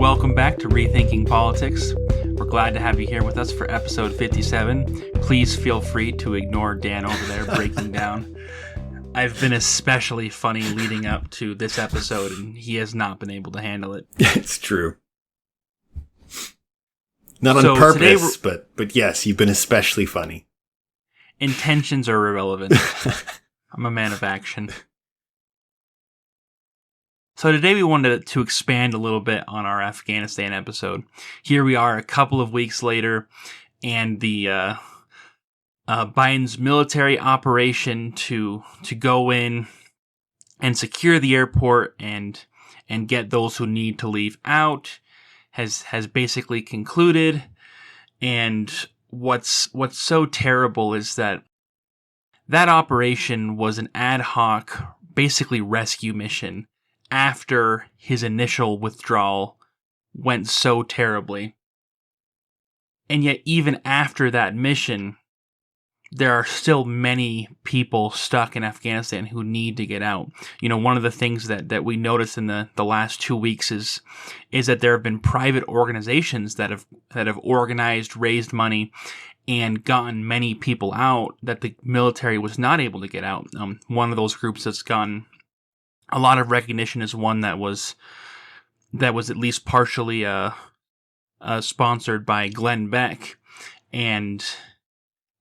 Welcome back to Rethinking Politics. We're glad to have you here with us for episode 57. Please feel free to ignore Dan over there breaking down. I've been especially funny leading up to this episode, and he has not been able to handle it. It's true. Not on purpose, but yes, you've been especially funny. Intentions are irrelevant. I'm a man of action. So today we wanted to expand a little bit on our Afghanistan episode. Here we are a couple of weeks later, and the Biden's military operation to go in and secure the airport and get those who need to leave out has basically concluded. And what's so terrible is that operation was an ad hoc, basically rescue mission after his initial withdrawal went so terribly. And yet, even after that mission, there are still many people stuck in Afghanistan who need to get out. You know, one of the things that we noticed in the last 2 weeks is that there have been private organizations that have organized, raised money, and gotten many people out that the military was not able to get out. One of those groups that's gotten a lot of recognition is one that was at least partially sponsored by Glenn Beck, and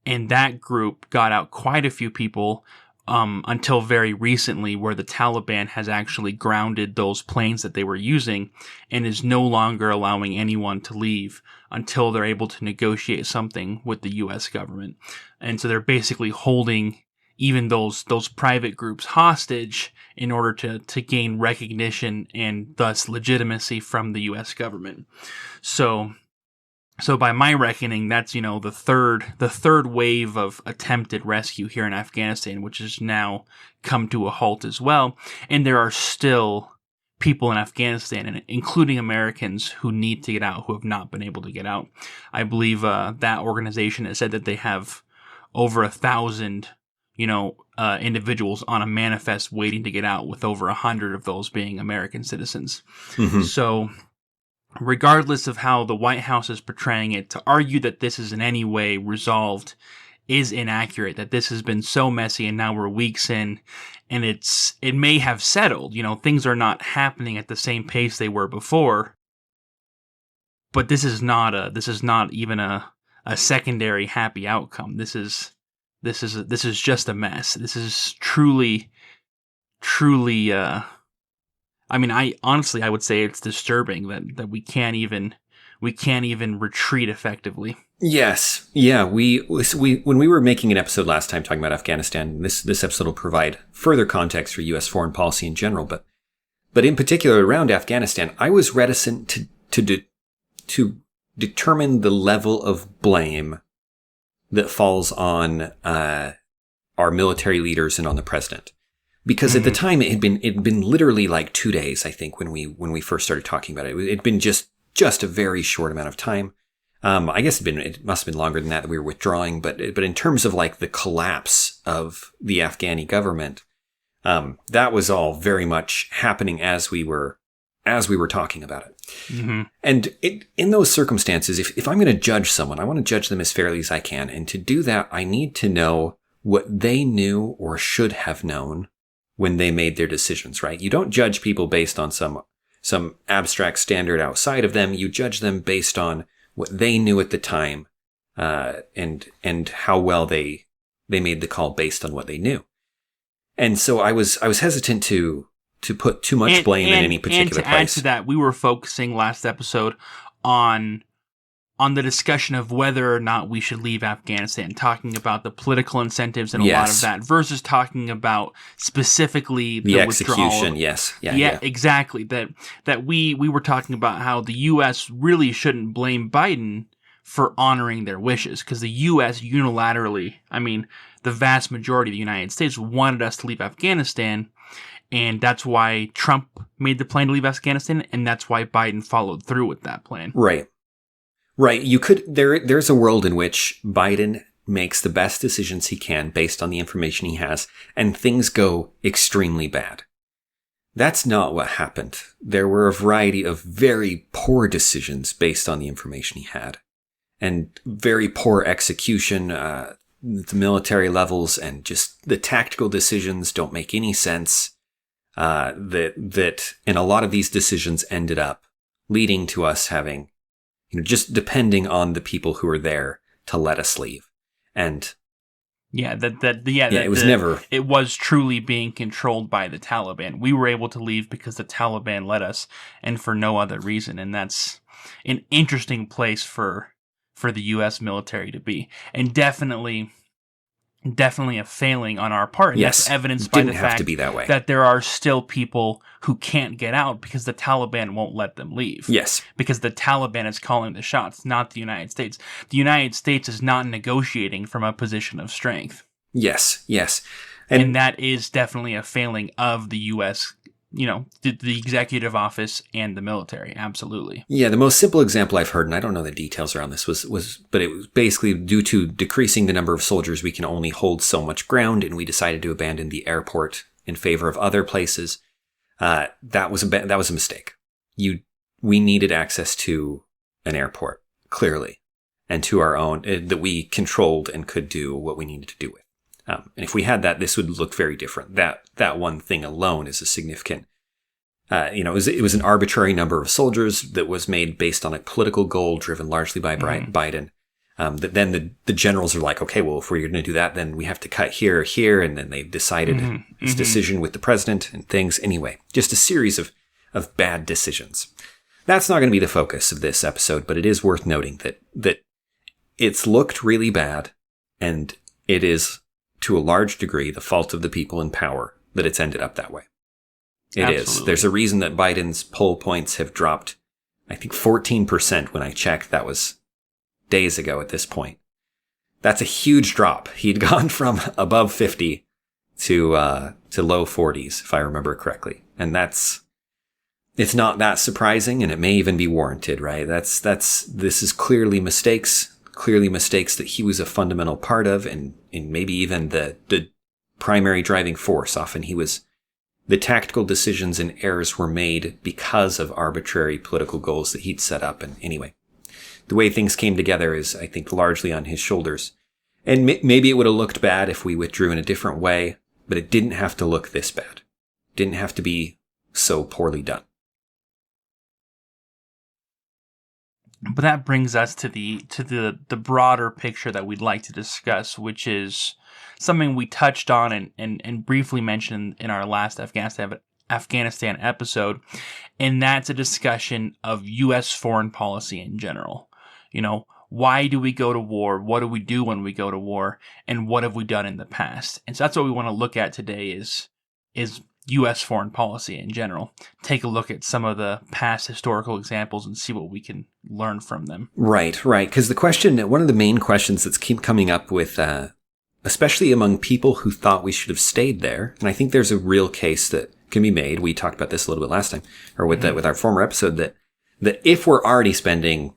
that group got out quite a few people until very recently, where the Taliban has actually grounded those planes that they were using and is no longer allowing anyone to leave until they're able to negotiate something with the U.S. government. And so they're basically holding even those private groups hostage in order to gain recognition and thus legitimacy from the U.S. government. So by my reckoning, that's, you know, the third wave of attempted rescue here in Afghanistan, which has now come to a halt as well. And there are still people in Afghanistan, including Americans, who need to get out, who have not been able to get out. I believe that organization has said that they have over 1,000 individuals on a manifest waiting to get out, with over 100 of those being American citizens. Mm-hmm. So regardless of how the White House is portraying it, to argue that this is in any way resolved is inaccurate, that this has been so messy and now we're weeks in and it may have settled. You know, things are not happening at the same pace they were before, but this is not even a secondary happy outcome. This is just a mess. This is truly, I would say it's disturbing that we can't even retreat effectively. Yes. Yeah. We when we were making an episode last time talking about Afghanistan, this episode will provide further context for U.S. foreign policy in general, but in particular around Afghanistan, I was reticent to determine the level of blame that falls on our military leaders and on the president, because at the time it had been literally like 2 days, I think, when we first started talking about it. It'd been just a very short amount of time. I guess it must have been longer than that we were withdrawing, but in terms of like the collapse of the Afghani government, that was all very much happening as we were talking about it. Mm-hmm. And in those circumstances, if I'm going to judge someone, I want to judge them as fairly as I can. And to do that, I need to know what they knew or should have known when they made their decisions, right? You don't judge people based on some abstract standard outside of them. You judge them based on what they knew at the time, and how well they made the call based on what they knew. And so I was hesitant to put too much blame in any particular place. And to add to that, we were focusing last episode on the discussion of whether or not we should leave Afghanistan, talking about the political incentives and a lot of that, versus talking about specifically the execution. Withdrawal. Yes. Yeah, exactly. That we were talking about how the U.S. really shouldn't blame Biden for honoring their wishes, because the U.S. unilaterally, the vast majority of the United States wanted us to leave Afghanistan. And that's why Trump made the plan to leave Afghanistan, and that's why Biden followed through with that plan. Right. There's a world in which Biden makes the best decisions he can based on the information he has, and things go extremely bad. That's not what happened. There were a variety of very poor decisions based on the information he had, and very poor execution at the military levels, and just the tactical decisions don't make any sense. And a lot of these decisions ended up leading to us having, just depending on the people who were there to let us leave. And it was truly being controlled by the Taliban. We were able to leave because the Taliban let us, and for no other reason. And that's an interesting place for the U.S. military to be, and definitely a failing on our part. And yes, that's evidenced by the fact that there are still people who can't get out because the Taliban won't let them leave. Yes. Because the Taliban is calling the shots, not the United States. The United States is not negotiating from a position of strength. Yes. And that is definitely a failing of the U.S., the executive office and the military. Absolutely. Yeah, the most simple example I've heard, and I don't know the details around this, but it was basically due to decreasing the number of soldiers, we can only hold so much ground, and we decided to abandon the airport in favor of other places. That was a mistake. We needed access to an airport, clearly, and to our own, that we controlled and could do what we needed to do with. And if we had that, this would look very different. That one thing alone is a significant, it was an arbitrary number of soldiers that was made based on a political goal driven largely by Biden. That then the generals are like, okay, well, if we're going to do that, then we have to cut here, and then they've decided this decision with the president and things. Anyway, just a series of bad decisions. That's not going to be the focus of this episode, but it is worth noting that it's looked really bad, and it is, to a large degree, the fault of the people in power that it's ended up that way. It Absolutely. Is. There's a reason that Biden's poll points have dropped, I think 14% when I checked. That was days ago at this point. That's a huge drop. He'd gone from above 50 to low 40s, if I remember correctly. And it's not that surprising, and it may even be warranted, right? This is clearly mistakes that he was a fundamental part of, and maybe even the primary driving force. Often the tactical decisions and errors were made because of arbitrary political goals that he'd set up. And anyway, the way things came together is, I think, largely on his shoulders. And maybe it would have looked bad if we withdrew in a different way, but it didn't have to look this bad. It didn't have to be so poorly done. But that brings us to the broader picture that we'd like to discuss, which is something we touched on and briefly mentioned in our last Afghanistan episode, and that's a discussion of U.S. foreign policy in general. Why do we go to war? What do we do when we go to war? And what have we done in the past? And so that's what we want to look at today is U.S. foreign policy in general. Take a look at some of the past historical examples and see what we can learn from them. Right. Because one of the main questions that's keep coming up with, especially among people who thought we should have stayed there, and I think there's a real case that can be made. We talked about this a little bit last time, or with our former episode, that if we're already spending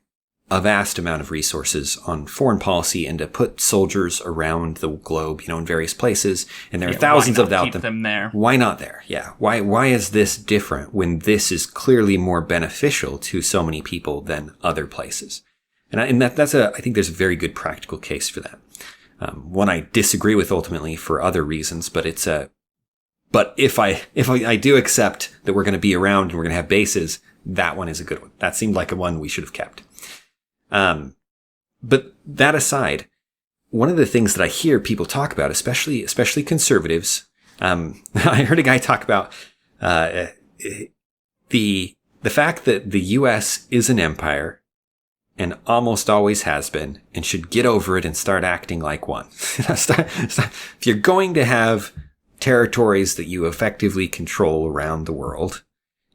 a vast amount of resources on foreign policy and to put soldiers around the globe, in various places, and there are thousands of them there. Why not there? Yeah. Why is this different when this is clearly more beneficial to so many people than other places? I think there's a very good practical case for that. One I disagree with ultimately for other reasons, but but if I do accept that we're going to be around and we're going to have bases, that one is a good one. That seemed like a one we should have kept. But that aside, one of the things that I hear people talk about, especially conservatives, I heard a guy talk about, the fact that the U.S. is an empire and almost always has been and should get over it and start acting like one. If you're going to have territories that you effectively control around the world,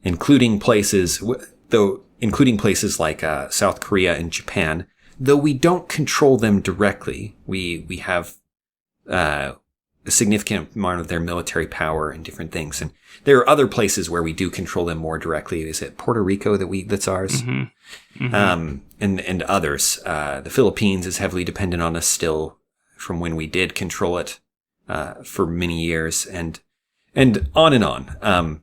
including places like South Korea and Japan, though we don't control them directly. We have a significant amount of their military power and different things. And there are other places where we do control them more directly. Is it Puerto Rico that's ours? Mm-hmm. Mm-hmm. And others. The Philippines is heavily dependent on us still from when we did control it for many years, and on and on.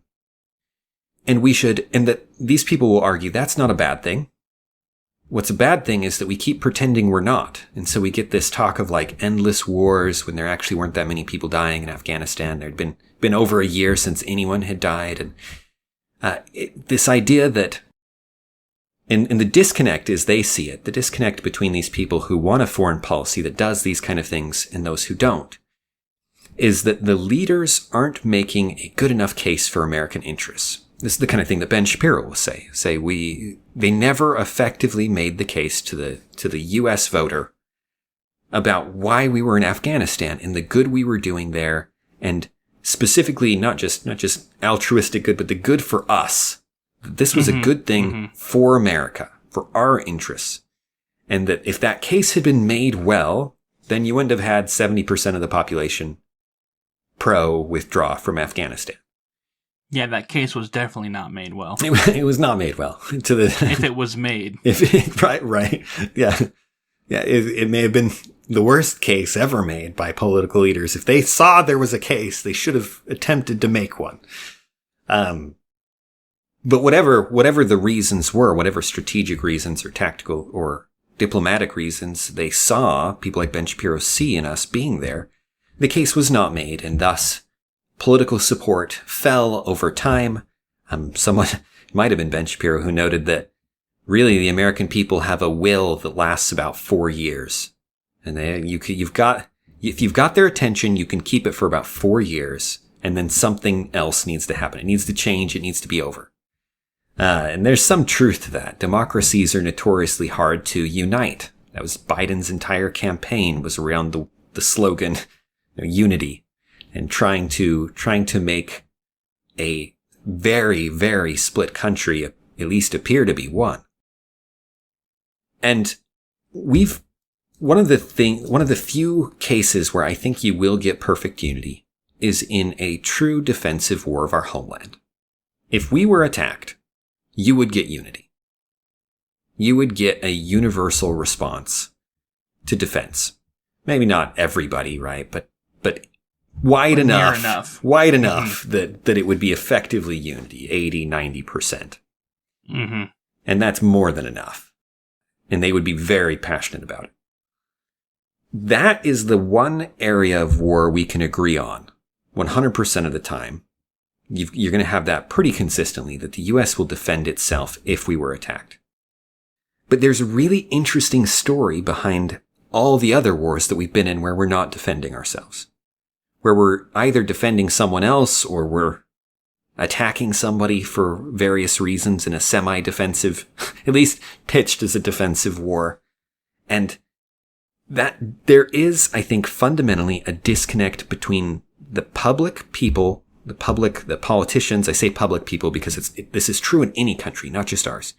and that these people will argue that's not a bad thing. What's a bad thing is that we keep pretending we're not. And so we get this talk of like endless wars when there actually weren't that many people dying in Afghanistan. There'd been over a year since anyone had died. And this idea that, and the disconnect as they see it, the disconnect between these people who want a foreign policy that does these kind of things and those who don't, is that the leaders aren't making a good enough case for American interests. This is the kind of thing that Ben Shapiro will say. They never effectively made the case to the U.S. voter about why we were in Afghanistan and the good we were doing there, and specifically not just altruistic good, but the good for us. This was a good thing for America, for our interests, and that if that case had been made well, then you wouldn't have had 70% of the population pro-withdraw from Afghanistan. Yeah, that case was definitely not made well. It was not made well. If it was made. Right. Yeah. It may have been the worst case ever made by political leaders. If they saw there was a case, they should have attempted to make one. But whatever the reasons were, whatever strategic reasons or tactical or diplomatic reasons they saw, people like Ben Shapiro see in us being there, the case was not made, and thus political support fell over time. Someone, might have been Ben Shapiro, who noted that really the American people have a will that lasts about 4 years. And if you've got their attention, you can keep it for about 4 years, and then something else needs to happen. It needs to change. It needs to be over. And there's some truth to that. Democracies are notoriously hard to unite. That was Biden's entire campaign, was around the slogan, unity, and trying to make a very, very split country at least appear to be one. And one of the few cases where I think you will get perfect unity is in a true defensive war of our homeland. If we were attacked, you would get unity. You would get a universal response to defense. Maybe not everybody, right? But wide enough that it would be effectively unity, 80, 90%. Mm-hmm. And that's more than enough. And they would be very passionate about it. That is the one area of war we can agree on 100% of the time. You're going to have that pretty consistently, that the U.S. will defend itself if we were attacked. But there's a really interesting story behind all the other wars that we've been in where we're not defending ourselves. Where we're either defending someone else or we're attacking somebody for various reasons in a semi-defensive, at least pitched as a defensive war. And that there is, I think, fundamentally a disconnect between the public people, the politicians. I say public people because this is true in any country, not just ours.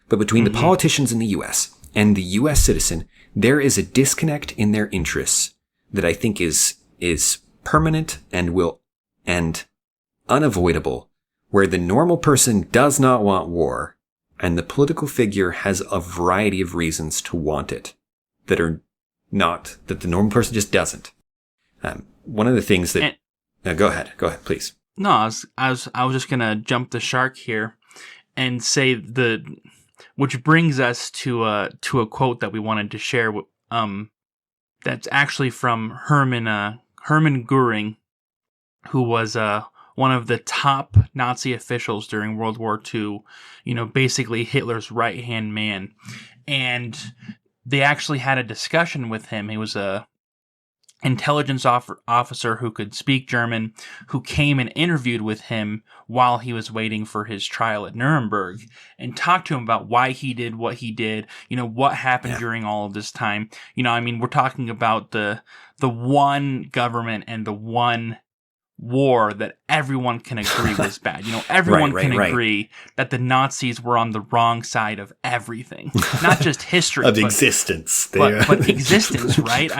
But between the politicians in the U.S. and the U.S. citizen, there is a disconnect in their interests that I think is permanent and unavoidable, where the normal person does not want war, and the political figure has a variety of reasons to want it that the normal person just doesn't. One of the things that go ahead, please. No, I was just gonna jump the shark here and say which brings us to a quote that we wanted to share. That's actually from Hermann Göring, who was one of the top Nazi officials during World War II. Basically Hitler's right-hand man, and they actually had a discussion with him. He was a intelligence officer who could speak German, who came and interviewed with him while he was waiting for his trial at Nuremberg, and talked to him about why he did what he did, what happened during all of this time. We're talking about the one government and the one war that everyone can agree was bad. Everyone can agree that the Nazis were on the wrong side of everything, not just history of existence, but existence, right?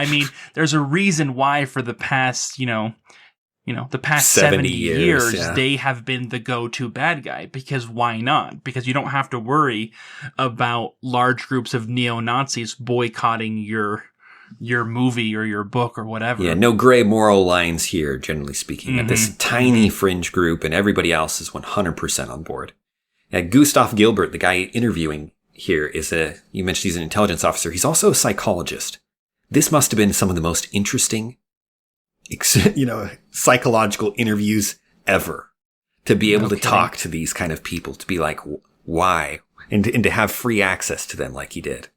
There's a reason why for the past, the past 70 years they have been the go-to bad guy. Because why not? Because you don't have to worry about large groups of neo-Nazis boycotting your your movie or your book or whatever. Yeah, no gray moral lines here, generally speaking. Mm-hmm. This tiny fringe group and everybody else is 100% on board. Gustav Gilbert, the guy interviewing here, you mentioned he's an intelligence officer. He's also a psychologist. This must have been some of the most interesting, psychological interviews ever. To be able to talk to these kind of people, to be like, why? And to have free access to them like he did.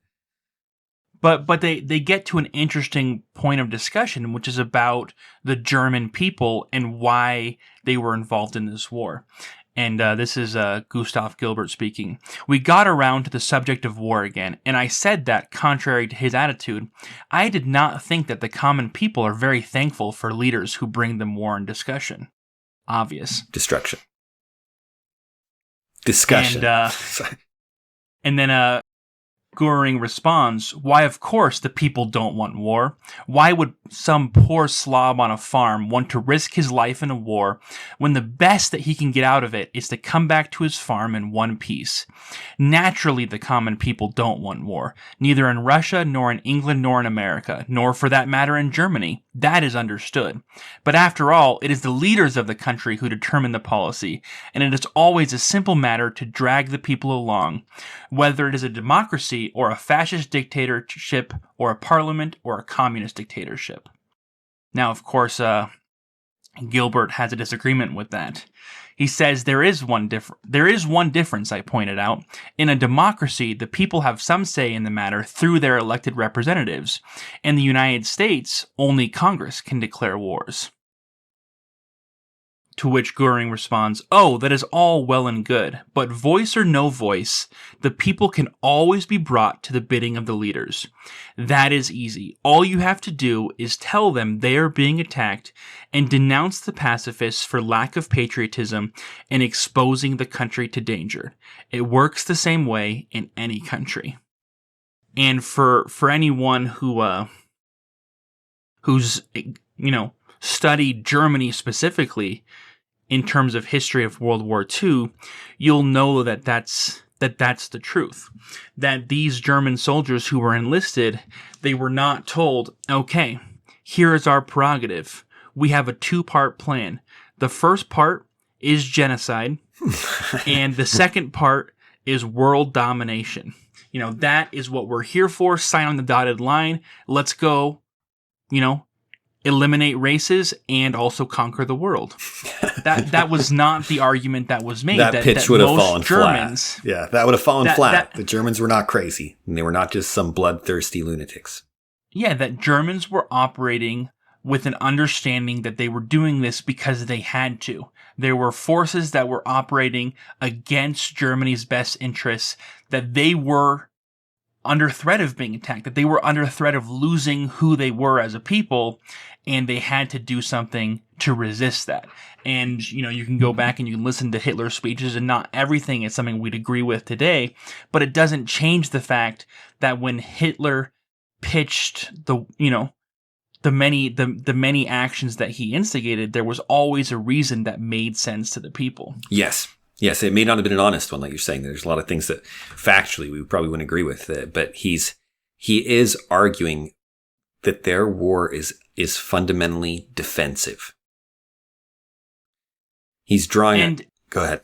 But they get to an interesting point of discussion, which is about the German people and why they were involved in this war. And this is Gustav Gilbert speaking. We got around to the subject of war again, and I said that, contrary to his attitude, I did not think that the common people are very thankful for leaders who bring them war and discussion. Obvious. Destruction. Discussion. And then Göring responds, why, of course, the people don't want war. Why would some poor slob on a farm want to risk his life in a war when the best that he can get out of it is to come back to his farm in one piece? Naturally, the common people don't want war, neither in Russia, nor in England, nor in America, nor for that matter in Germany. That is understood. But after all, it is the leaders of the country who determine the policy, and it is always a simple matter to drag the people along, whether it is a democracy or a fascist dictatorship or a parliament or a communist dictatorship. Now, of course, Gilbert has a disagreement with that. He says there is one difference, I pointed out. In a democracy, the people have some say in the matter through their elected representatives. In the United States, only Congress can declare wars. To which Göring responds, oh, that is all well and good, but voice or no voice, the people can always be brought to the bidding of the leaders. That is easy. All you have to do is tell them they are being attacked and denounce the pacifists for lack of patriotism and exposing the country to danger. It works the same way in any country. And for anyone who's studied Germany specifically in terms of history of World War II, you'll know that that's the truth. That these German soldiers who were enlisted, they were not told, okay, here is our prerogative. We have a 2-part plan. The first part is genocide, and the second part is world domination. That is what we're here for. Sign on the dotted line. Let's go, eliminate races and also conquer the world. That was not the argument that was made. That pitch would have fallen flat. Yeah, that would have fallen flat. The Germans were not crazy, and they were not just some bloodthirsty lunatics. Yeah, that Germans were operating with an understanding that they were doing this because they had to. There were forces that were operating against Germany's best interests, that they were under threat of being attacked, that they were under threat of losing who they were as a people, and they had to do something to resist that. And, you can go back and you can listen to Hitler's speeches, and not everything is something we'd agree with today, but it doesn't change the fact that when Hitler pitched the many actions that he instigated, there was always a reason that made sense to the people. Yes, it may not have been an honest one, like you're saying. There's a lot of things that factually we probably wouldn't agree with, but he is arguing that their war is fundamentally defensive. He's drawing. Go ahead.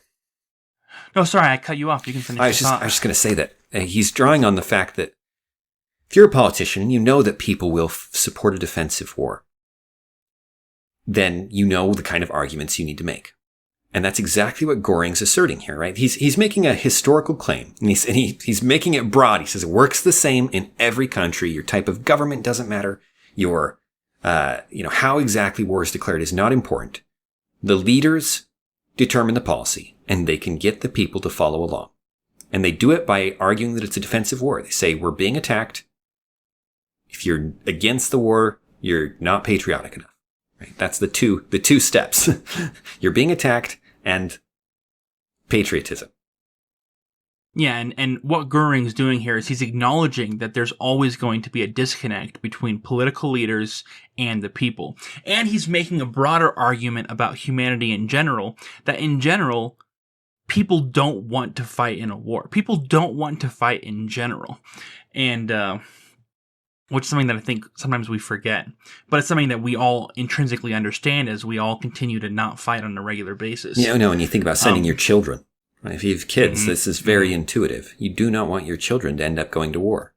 No, sorry, I cut you off. You can finish. I was just going to say that he's drawing on the fact that if you're a politician and you know that people will support a defensive war, then you know the kind of arguments you need to make. And that's exactly what Göring's asserting here, right? He's making a historical claim, and he's making it broad. He says it works the same in every country. Your type of government doesn't matter. Your, how exactly war is declared is not important. The leaders determine the policy, and they can get the people to follow along. And they do it by arguing that it's a defensive war. They say, we're being attacked. If you're against the war, you're not patriotic enough. Right? That's the two steps. You're being attacked and patriotism. Yeah, and what Göring's doing here is he's acknowledging that there's always going to be a disconnect between political leaders and the people. And he's making a broader argument about humanity in general, that in general, people don't want to fight in a war. People don't want to fight in general. And which is something that I think sometimes we forget. But it's something that we all intrinsically understand as we all continue to not fight on a regular basis. Yeah, no, and you think about sending your children. Right? If you have kids, this is very intuitive. You do not want your children to end up going to war.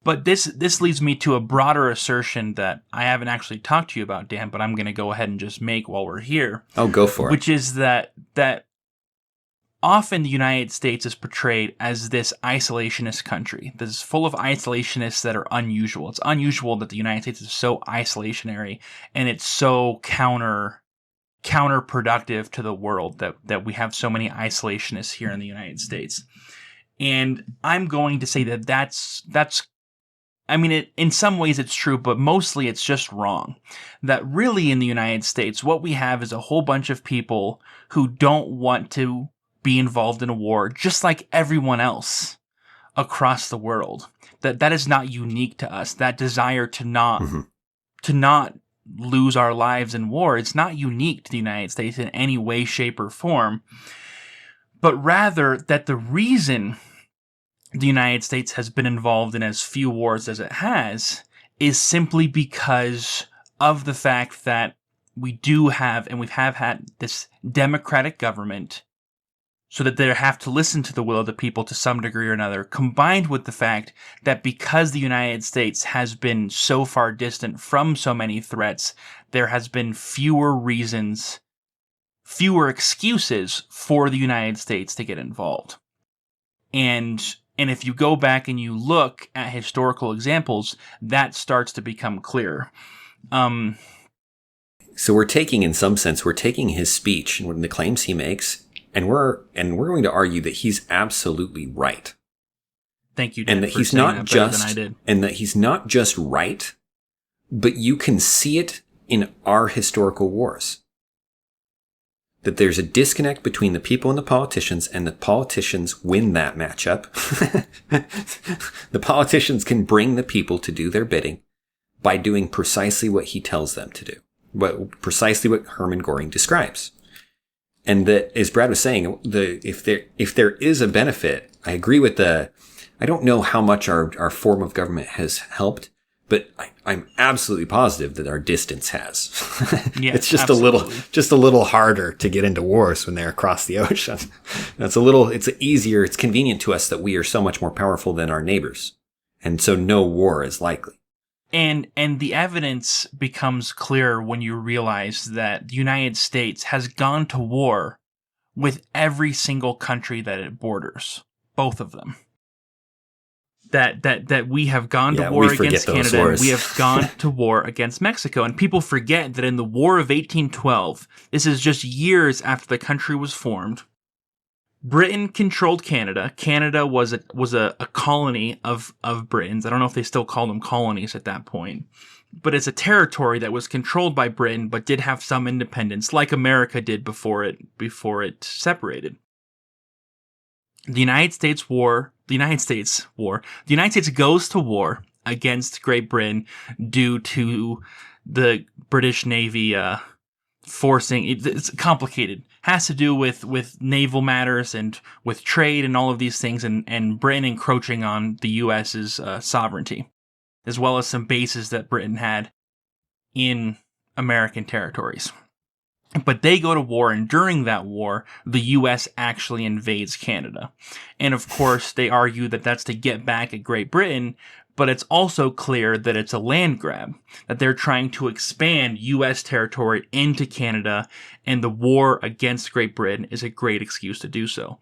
But this leads me to a broader assertion that I haven't actually talked to you about, Dan, but I'm going to go ahead and just make while we're here. Oh, go for it. Which is that often the United States is portrayed as this isolationist country. This is full of isolationists that are unusual. It's unusual that the United States is so isolationary, and it's so counterproductive to the world that we have so many isolationists here in the United States. And I'm going to say that's I mean, in some ways it's true, but mostly it's just wrong. That really in the United States, what we have is a whole bunch of people who don't want to be involved in a war, just like everyone else across the world. That is not unique to us. That desire to not lose our lives in war, it's not unique to the United States in any way, shape, or form. But rather that the reason the United States has been involved in as few wars as it has is simply because of the fact that we do have, and we have had, this democratic government, so that they have to listen to the will of the people to some degree or another, combined with the fact that because the United States has been so far distant from so many threats, there has been fewer excuses for the United States to get involved. And if you go back and you look at historical examples, that starts to become clear. So we're taking his speech and the claims he makes, and we're going to argue that he's absolutely right. Thank you, Dan, and that for he's saying not that just better than I did. And that he's not just right, but you can see it in our historical wars. That there's a disconnect between the people and the politicians win that matchup. The politicians can bring the people to do their bidding by doing precisely what he tells them to do, precisely what Hermann Göring describes. And that, as Brad was saying, if there is a benefit, I agree with I don't know how much our form of government has helped, but I'm absolutely positive that our distance has. Yeah, it's just absolutely. a little harder to get into wars when they're across the ocean. It's easier, it's convenient to us that we are so much more powerful than our neighbors. And so no war is likely. And the evidence becomes clear when you realize that the United States has gone to war with every single country that it borders. Both of them. That we have gone to war against Canada, and we have gone to war against Mexico. And people forget that in the War of 1812, this is just years after the country was formed, Britain controlled Canada. Canada was a colony of Britain's. I don't know if they still call them colonies at that point. But it's a territory that was controlled by Britain, but did have some independence, like America did before it separated. The United States goes to war against Great Britain due to the British Navy forcing. It's complicated. Has to do with naval matters and with trade and all of these things, and Britain encroaching on the U.S.'s sovereignty, as well as some bases that Britain had in American territories. But they go to war, and during that war, the U.S. actually invades Canada. And of course, they argue that that's to get back at Great Britain, but it's also clear that it's a land grab, that they're trying to expand U.S. territory into Canada, and the war against Great Britain is a great excuse to do so.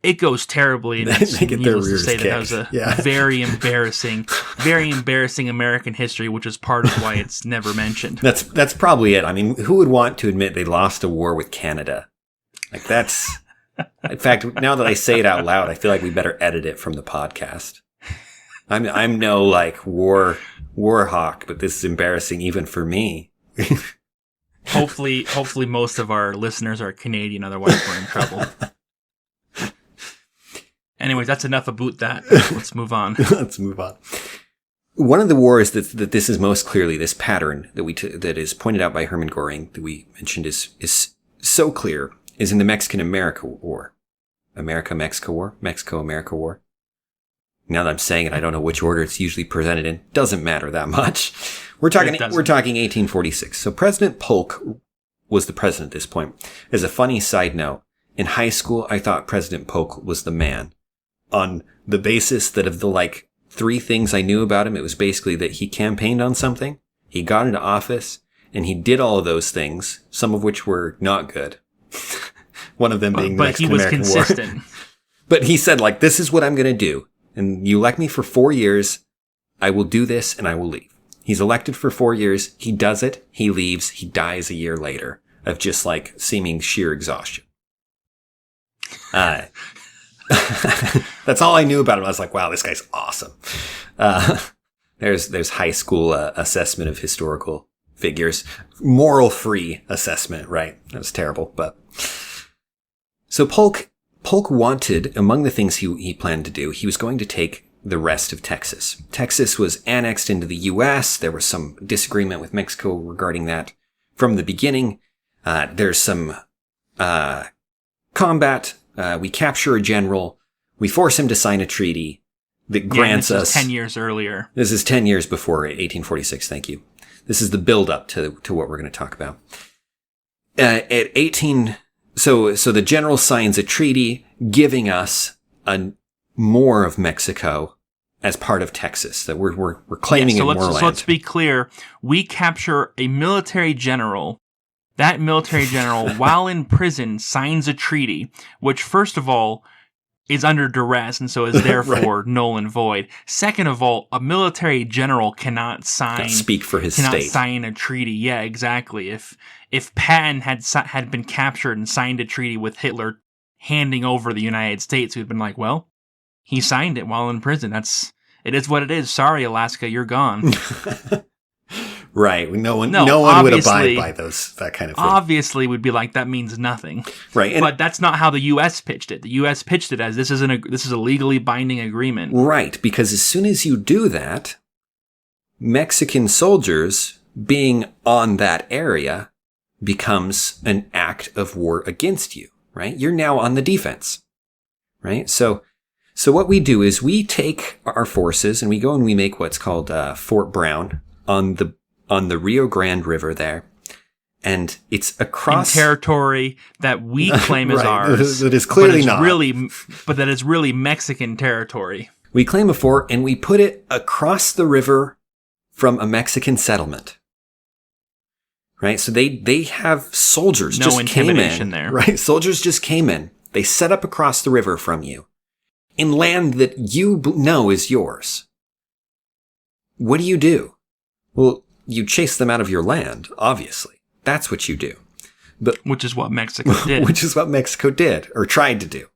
It goes terribly, and it's needless to say that was a very embarrassing American history, which is part of why it's never mentioned. That's probably it. I mean, who would want to admit they lost a war with Canada? Like that's. In fact, now that I say it out loud, I feel like we better edit it from the podcast. I'm no like war hawk, but this is embarrassing even for me. Hopefully most of our listeners are Canadian, otherwise we're in trouble. Anyways, that's enough about that. Let's move on. Let's move on. One of the wars that this is most clearly, this pattern that is pointed out by Hermann Göring that we mentioned is so clear, is in the Mexican-America War. Mexico-America War. Now that I'm saying it, I don't know which order it's usually presented in. Doesn't matter that much. We're talking 1846. So President Polk was the president at this point. As a funny side note, in high school, I thought President Polk was the man. On the basis that of the 3 things I knew about him, it was basically that he campaigned on something, he got into office, and he did all of those things, some of which were not good. One of them being the Mexican-American War. But he was consistent. But he said, this is what I'm going to do. And you elect me for 4 years, I will do this and I will leave. He's elected for 4 years. He does it. He leaves. He dies a year later of just seeming sheer exhaustion. That's all I knew about him. I was like, wow, this guy's awesome. There's high school assessment of historical figures. Moral-free assessment, right? That was terrible. But so Polk wanted, among the things he planned to do, he was going to take the rest of Texas. Texas was annexed into the U.S. There was some disagreement with Mexico regarding that from the beginning. There's some combat. We capture a general. We force him to sign a treaty that grants us... This is 10 years earlier. This is 10 years before 1846, thank you. This is the build-up to what we're going to talk about. So the general signs a treaty giving us more of Mexico as part of Texas, that we're claiming more land. So let's be clear. We capture a military general. That military general, while in prison, signs a treaty, which, first of all, is under duress and so is therefore right. Null and void. Second of all, a military general cannot speak for his cannot state. Sign a treaty. Yeah, exactly. If Patton had been captured and signed a treaty with Hitler handing over the United States, we'd been like, well, he signed it while in prison. It is what it is. Sorry, Alaska, you're gone. Right. No one would abide by that kind of thing. Obviously, we'd be like, that means nothing. Right. But that's not how the U.S. pitched it. The U.S. pitched it as this is a legally binding agreement. Right. Because as soon as you do that, Mexican soldiers being on that area becomes an act of war against you. Right. You're now on the defense. Right. So what we do is we take our forces and we go and we make what's called Fort Brown on the Rio Grande River there. And it's across... in territory that we claim as right. ours. That is clearly not. But that is really Mexican territory. We claim a fort and we put it across the river from a Mexican settlement. Right? So they have soldiers no just came intimidation in. There. Right? Soldiers just came in. They set up across the river from you in land that you know is yours. What do? Well, you chase them out of your land, obviously. That's what you do. Which is what Mexico did. Which is what Mexico did, or tried to do.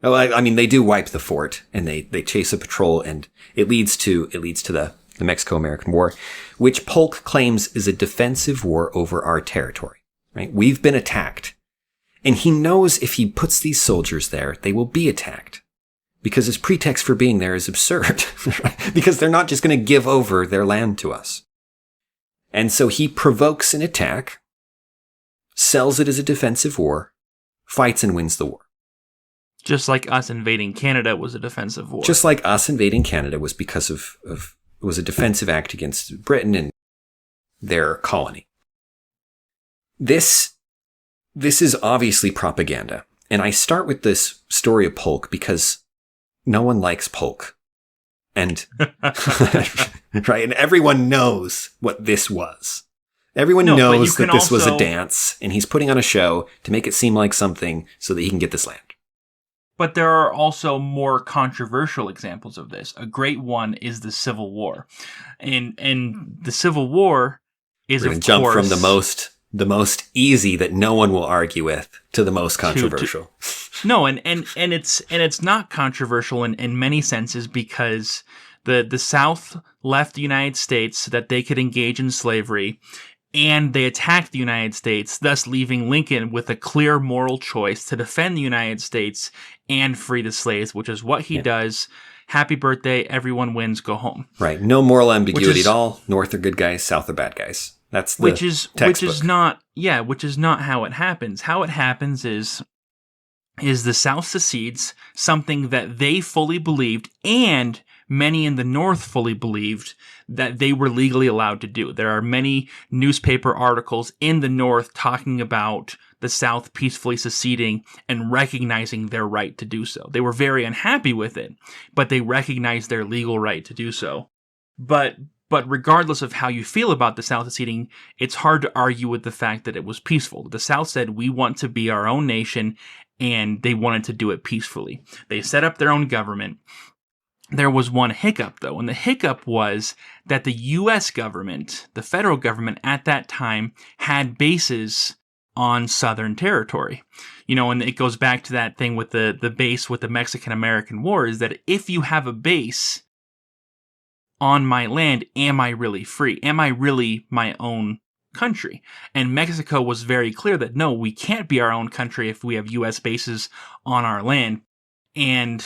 Well, I mean, they do wipe the fort, and they chase a patrol, and it leads to the Mexico-American War, which Polk claims is a defensive war over our territory. Right? We've been attacked. And he knows if he puts these soldiers there, they will be attacked. Because his pretext for being there is absurd. Because they're not just going to give over their land to us. And so he provokes an attack, sells it as a defensive war, fights and wins the war. Just like us invading Canada was a defensive war. Just like us invading Canada was because of was a defensive act against Britain and their colony. This is obviously propaganda. And I start with this story of Polk because no one likes Polk. And right, and everyone knows what this was. Everyone knows that this was a dance, and he's putting on a show to make it seem like something so that he can get this land. But there are also more controversial examples of this. A great one is the Civil War. And the Civil War is, of course... jump from the most easy that no one will argue with to the most controversial. No, and it's not controversial in many senses because the South left the United States so that they could engage in slavery, and they attacked the United States, thus leaving Lincoln with a clear moral choice to defend the United States and free the slaves, which is what he does. Happy birthday, everyone wins, go home. Right, no moral ambiguity at all. North are good guys, South are bad guys. That's the textbook. which is not how it happens. How it happens is the South secedes, something that they fully believed, and many in the North fully believed that they were legally allowed to do. There are many newspaper articles in the North talking about the South peacefully seceding and recognizing their right to do so. They were very unhappy with it, but they recognized their legal right to do so. But regardless of how you feel about the South seceding, it's hard to argue with the fact that it was peaceful. The South said, we want to be our own nation, and they wanted to do it peacefully. They set up their own government. There was one hiccup, though, and the hiccup was that the U.S. government, the federal government at that time, had bases on Southern territory. And it goes back to that thing with the base with the Mexican-American War, is that if you have a base on my land, am I really free? Am I really my own country? And Mexico was very clear that no, we can't be our own country if we have U.S. bases on our land. And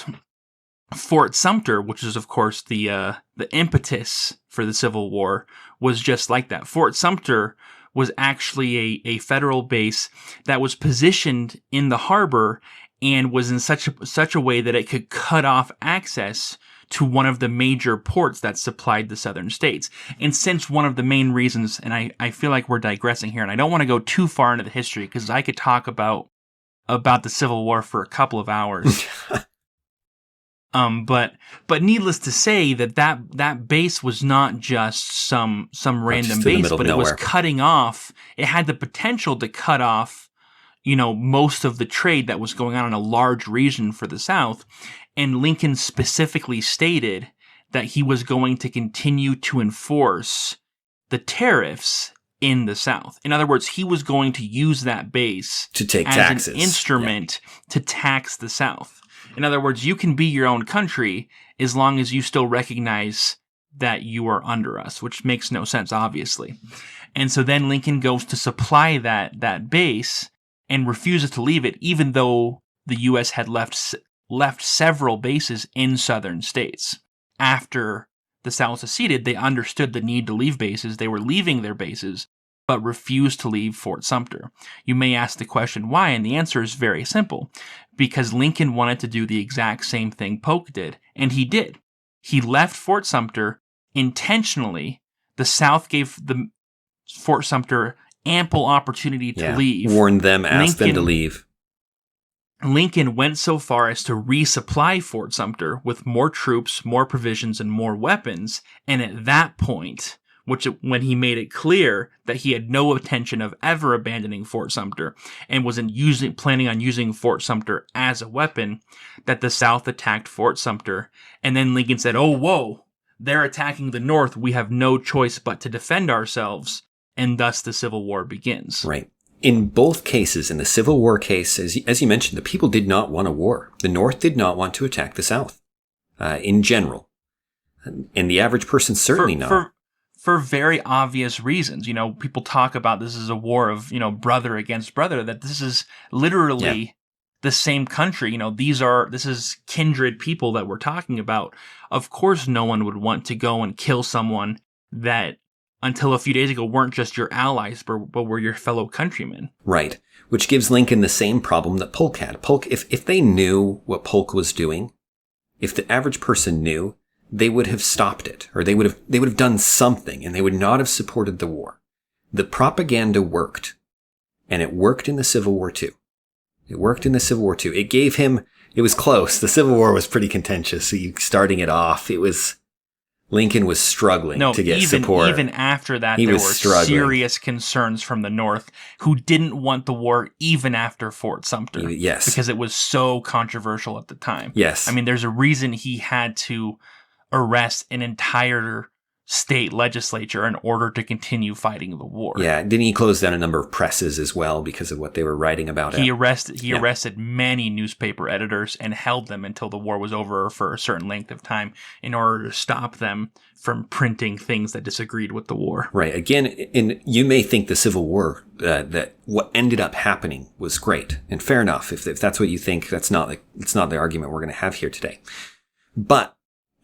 Fort Sumter, which is of course the impetus for the Civil War, was just like that. Fort Sumter was actually a federal base that was positioned in the harbor and was in such a way that it could cut off access to one of the major ports that supplied the southern states. And since one of the main reasons, and I feel like we're digressing here, and I don't want to go too far into the history because I could talk about the Civil War for a couple of hours. But needless to say that base was not just some random base, but it was cutting off. It had the potential to cut off, most of the trade that was going on in a large region for the South. And Lincoln specifically stated that he was going to continue to enforce the tariffs in the South. In other words, he was going to use that base to take as taxes. An instrument to tax the South. In other words, you can be your own country as long as you still recognize that you are under us, which makes no sense, obviously. And so then Lincoln goes to supply that base and refuses to leave it, even though the U.S. had left several bases in southern states. After the South seceded, they understood the need to leave bases. They were leaving their bases, but refused to leave Fort Sumter. You may ask the question why, and the answer is very simple. Because Lincoln wanted to do the exact same thing Polk did, and he did. He left Fort Sumter intentionally. The South gave the Fort Sumter ample opportunity to leave. Warned them, asked them to leave. Lincoln went so far as to resupply Fort Sumter with more troops, more provisions, and more weapons. And at that point, when he made it clear that he had no intention of ever abandoning Fort Sumter and wasn't planning on using Fort Sumter as a weapon, that the South attacked Fort Sumter. And then Lincoln said, "Oh, whoa, they're attacking the North. We have no choice but to defend ourselves." And thus the Civil War begins. Right. In both cases, in the Civil War case, as you mentioned, the people did not want a war. The North did not want to attack the South, in general. And the average person certainly not. For very obvious reasons. People talk about this as a war of, brother against brother, that this is literally the same country. This is kindred people that we're talking about. Of course, no one would want to go and kill someone that until a few days ago weren't just your allies, but were your fellow countrymen. Right. Which gives Lincoln the same problem that Polk had. Polk, if they knew what Polk was doing, if the average person knew, they would have stopped it, or they would have done something, and they would not have supported the war. The propaganda worked, and it worked in the Civil War too. It was close. The Civil War was pretty contentious. Starting it off, Lincoln was struggling to get support. Even after that, there were serious concerns from the North who didn't want the war even after Fort Sumter. Yes. Because it was so controversial at the time. Yes. I mean, there's a reason he had to arrest an entire state legislature in order to continue fighting the war. Yeah. Didn't he close down a number of presses as well because of what they were writing about it? He arrested many newspaper editors and held them until the war was over for a certain length of time in order to stop them from printing things that disagreed with the war. Right. Again, you may think the Civil War, that what ended up happening was great. And fair enough. If that's what you think, it's not the argument we're going to have here today. But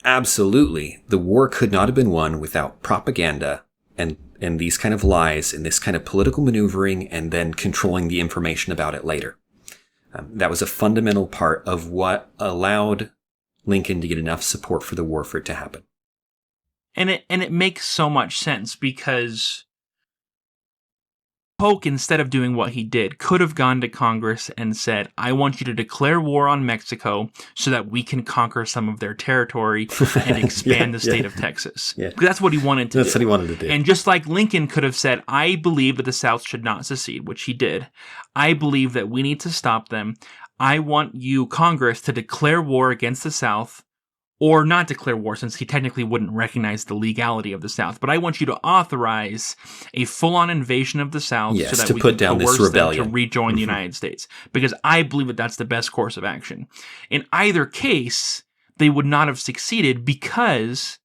absolutely, the war could not have been won without propaganda and these kind of lies and this kind of political maneuvering and then controlling the information about it later. That was a fundamental part of what allowed Lincoln to get enough support for the war for it to happen. And it makes so much sense because Polk, instead of doing what he did, could have gone to Congress and said, I want you to declare war on Mexico so that we can conquer some of their territory and expand the state of Texas. Yeah. Because that's what he wanted to do. That's what he wanted to do. And just like Lincoln could have said, I believe that the South should not secede, which he did. I believe that we need to stop them. I want you, Congress, to declare war against the South. Or not declare war, since he technically wouldn't recognize the legality of the South. But I want you to authorize a full-on invasion of the South so that we can coerce them to rejoin the United States. Because I believe that that's the best course of action. In either case, they would not have succeeded because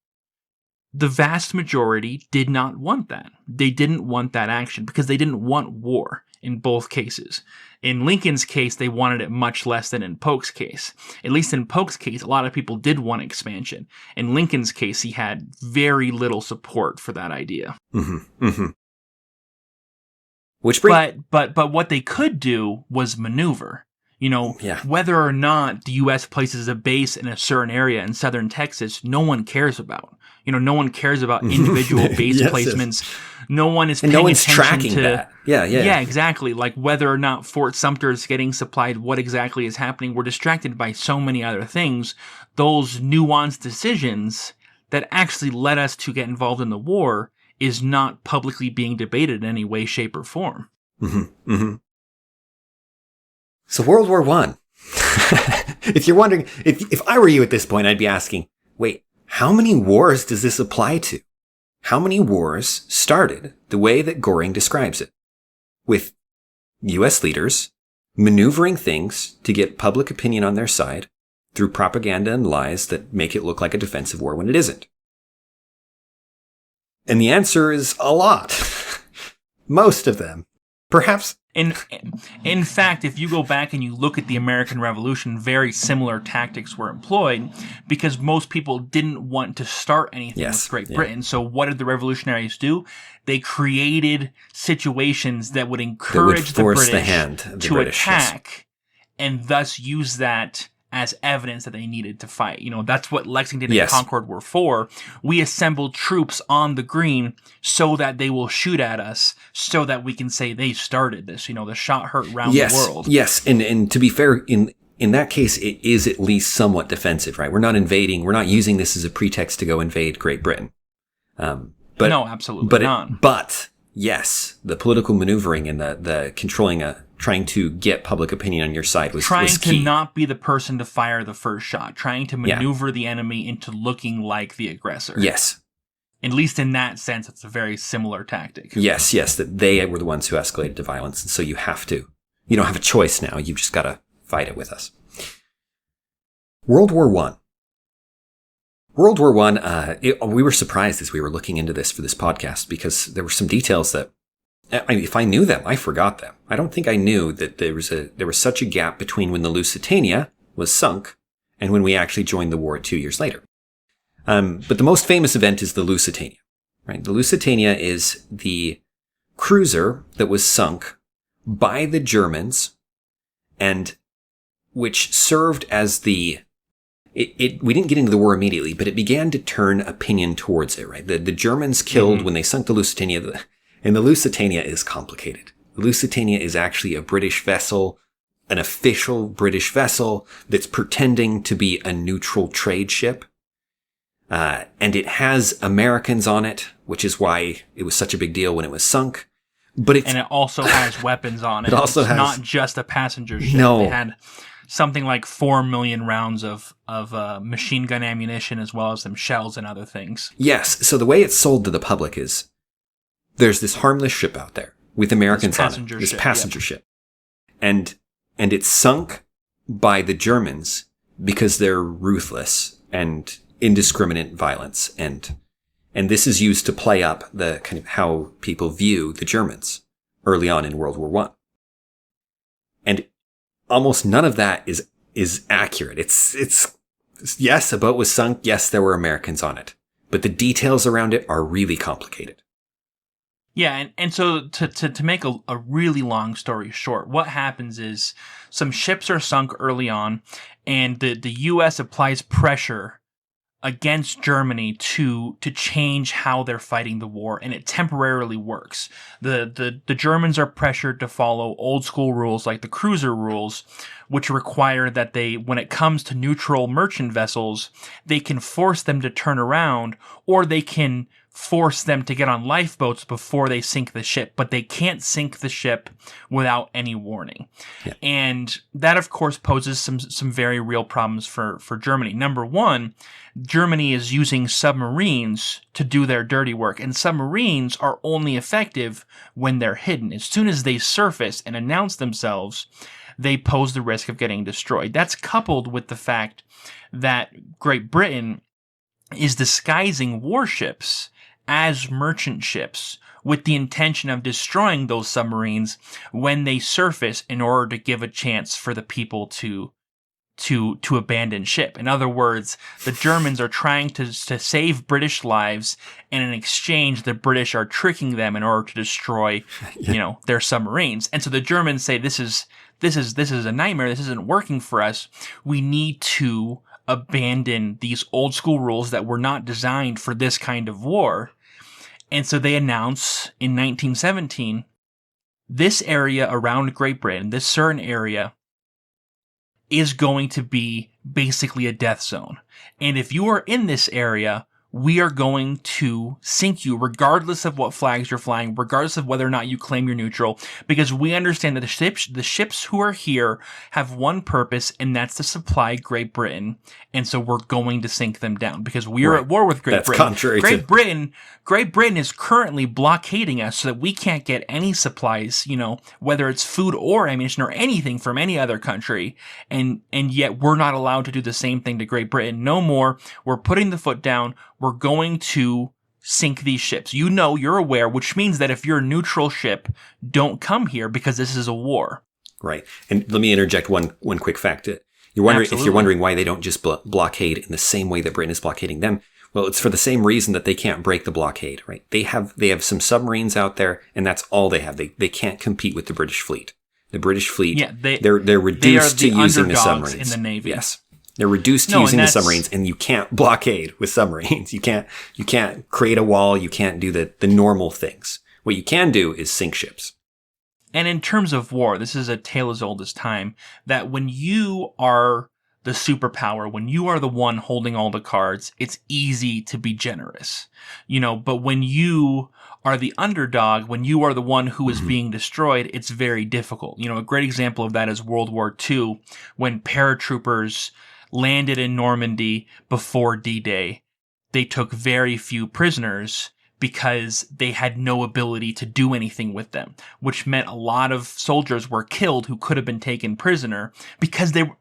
the vast majority did not want that. They didn't want that action because they didn't want war in both cases. In Lincoln's case, they wanted it much less than in Polk's case. At least in Polk's case, a lot of people did want expansion. In Lincoln's case, he had very little support for that idea. Mm-hmm. Mm-hmm. But what they could do was maneuver. Whether or not the U.S. places a base in a certain area in southern Texas, no one cares about. No one cares about individual base placements. Yes. No one is paying attention tracking that. Yeah, exactly. Like whether or not Fort Sumter is getting supplied, what exactly is happening. We're distracted by so many other things. Those nuanced decisions that actually led us to get involved in the war is not publicly being debated in any way, shape, or form. Mm-hmm. Mm-hmm. So World War I. If you're wondering, if I were you at this point, I'd be asking, wait, how many wars does this apply to? How many wars started the way that Göring describes it? With U.S. leaders maneuvering things to get public opinion on their side through propaganda and lies that make it look like a defensive war when it isn't. And the answer is a lot. Most of them. Perhaps. In fact, if you go back and you look at the American Revolution, very similar tactics were employed because most people didn't want to start anything with Great Britain. So what did the revolutionaries do? They created situations that would encourage the British to attack and thus use that as evidence that they needed to fight. That's what Lexington and Concord were for. We assembled troops on the green so that they will shoot at us, so that we can say they started this. The shot heard round the world. Yes, and to be fair, in that case, it is at least somewhat defensive, right? We're not invading. We're not using this as a pretext to go invade Great Britain. But no, absolutely not. But yes, the political maneuvering and the controlling trying to get public opinion on your side was key. Trying to not be the person to fire the first shot. Trying to maneuver the enemy into looking like the aggressor. Yes. At least in that sense, it's a very similar tactic. Yes, that they were the ones who escalated to violence. And so you don't have a choice now. You've just got to fight it with us. World War I. World War I, we were surprised as we were looking into this for this podcast because there were some details that, if I knew them, I forgot them. I don't think I knew that there was such a gap between when the Lusitania was sunk and when we actually joined the war 2 years later. But the most famous event is the Lusitania, right? The Lusitania is the cruiser that was sunk by the Germans and which served as we didn't get into the war immediately, but it began to turn opinion towards it, right? The Germans killed when they sunk the Lusitania, and the Lusitania is complicated. The Lusitania is actually a British vessel, an official British vessel that's pretending to be a neutral trade ship. And it has Americans on it, which is why it was such a big deal when it was sunk. And it also has weapons on it. It's not just a passenger ship. No. They had something like 4 million rounds of machine gun ammunition as well as some shells and other things. Yes. So the way it's sold to the public is there's this harmless ship out there with Americans on it. This passenger ship. And it's sunk by the Germans because they're ruthless and indiscriminate violence. And this is used to play up the kind of how people view the Germans early on in World War I. And almost none of that is accurate. It's yes, a boat was sunk. Yes, there were Americans on it, but the details around it are really complicated. Yeah, and so to make a really long story short, what happens is some ships are sunk early on, and the U.S. applies pressure against Germany to change how they're fighting the war, and it temporarily works. The Germans are pressured to follow old school rules like the cruiser rules, which require that they, when it comes to neutral merchant vessels, they can force them to turn around, or they can force them to get on lifeboats before they sink the ship, but they can't sink the ship without any warning. Yeah. And that, of course, poses some very real problems for Germany. Number one, Germany is using submarines to do their dirty work, and submarines are only effective when they're hidden. As soon as they surface and announce themselves, they pose the risk of getting destroyed. That's coupled with the fact that Great Britain is disguising warships as merchant ships with the intention of destroying those submarines when they surface in order to give a chance for the people to abandon ship. In other words, the Germans are trying to save British lives, and in exchange, the British are tricking them in order to destroy, their submarines. And so the Germans say, this is a nightmare. This isn't working for us. We need to abandon these old school rules that were not designed for this kind of war. And so they announce in 1917, this area around Great Britain, this certain area, is going to be basically a death zone. And if you are in this area, we are going to sink you regardless of what flags you're flying, regardless of whether or not you claim you're neutral, because we understand that the ships who are here have one purpose, and that's to supply Great Britain. And so we're going to sink them down because we are at war with Great Britain. Contrary Great Britain is currently blockading us so that we can't get any supplies, whether it's food or ammunition or anything from any other country. And yet we're not allowed to do the same thing to Great Britain. No more. We're putting the foot down. We're going to sink these ships. You're aware, which means that if you're a neutral ship, don't come here because this is a war. Right. And let me interject one quick fact. If you're wondering why they don't just blockade in the same way that Britain is blockading them, well, it's for the same reason that they can't break the blockade, right? They have some submarines out there, and that's all they have. They can't compete with the British fleet. The British fleet, they're reduced to using the submarines in the Navy. Yes. They're reduced to using the submarines, and you can't blockade with submarines. You can't create a wall. You can't do the normal things. What you can do is sink ships. And in terms of war, this is a tale as old as time, that when you are the superpower, when you are the one holding all the cards, it's easy to be generous. But when you are the underdog, when you are the one who is being destroyed, it's very difficult. A great example of that is World War II, when paratroopers landed in Normandy before D-Day. They took very few prisoners because they had no ability to do anything with them, which meant a lot of soldiers were killed who could have been taken prisoner because they were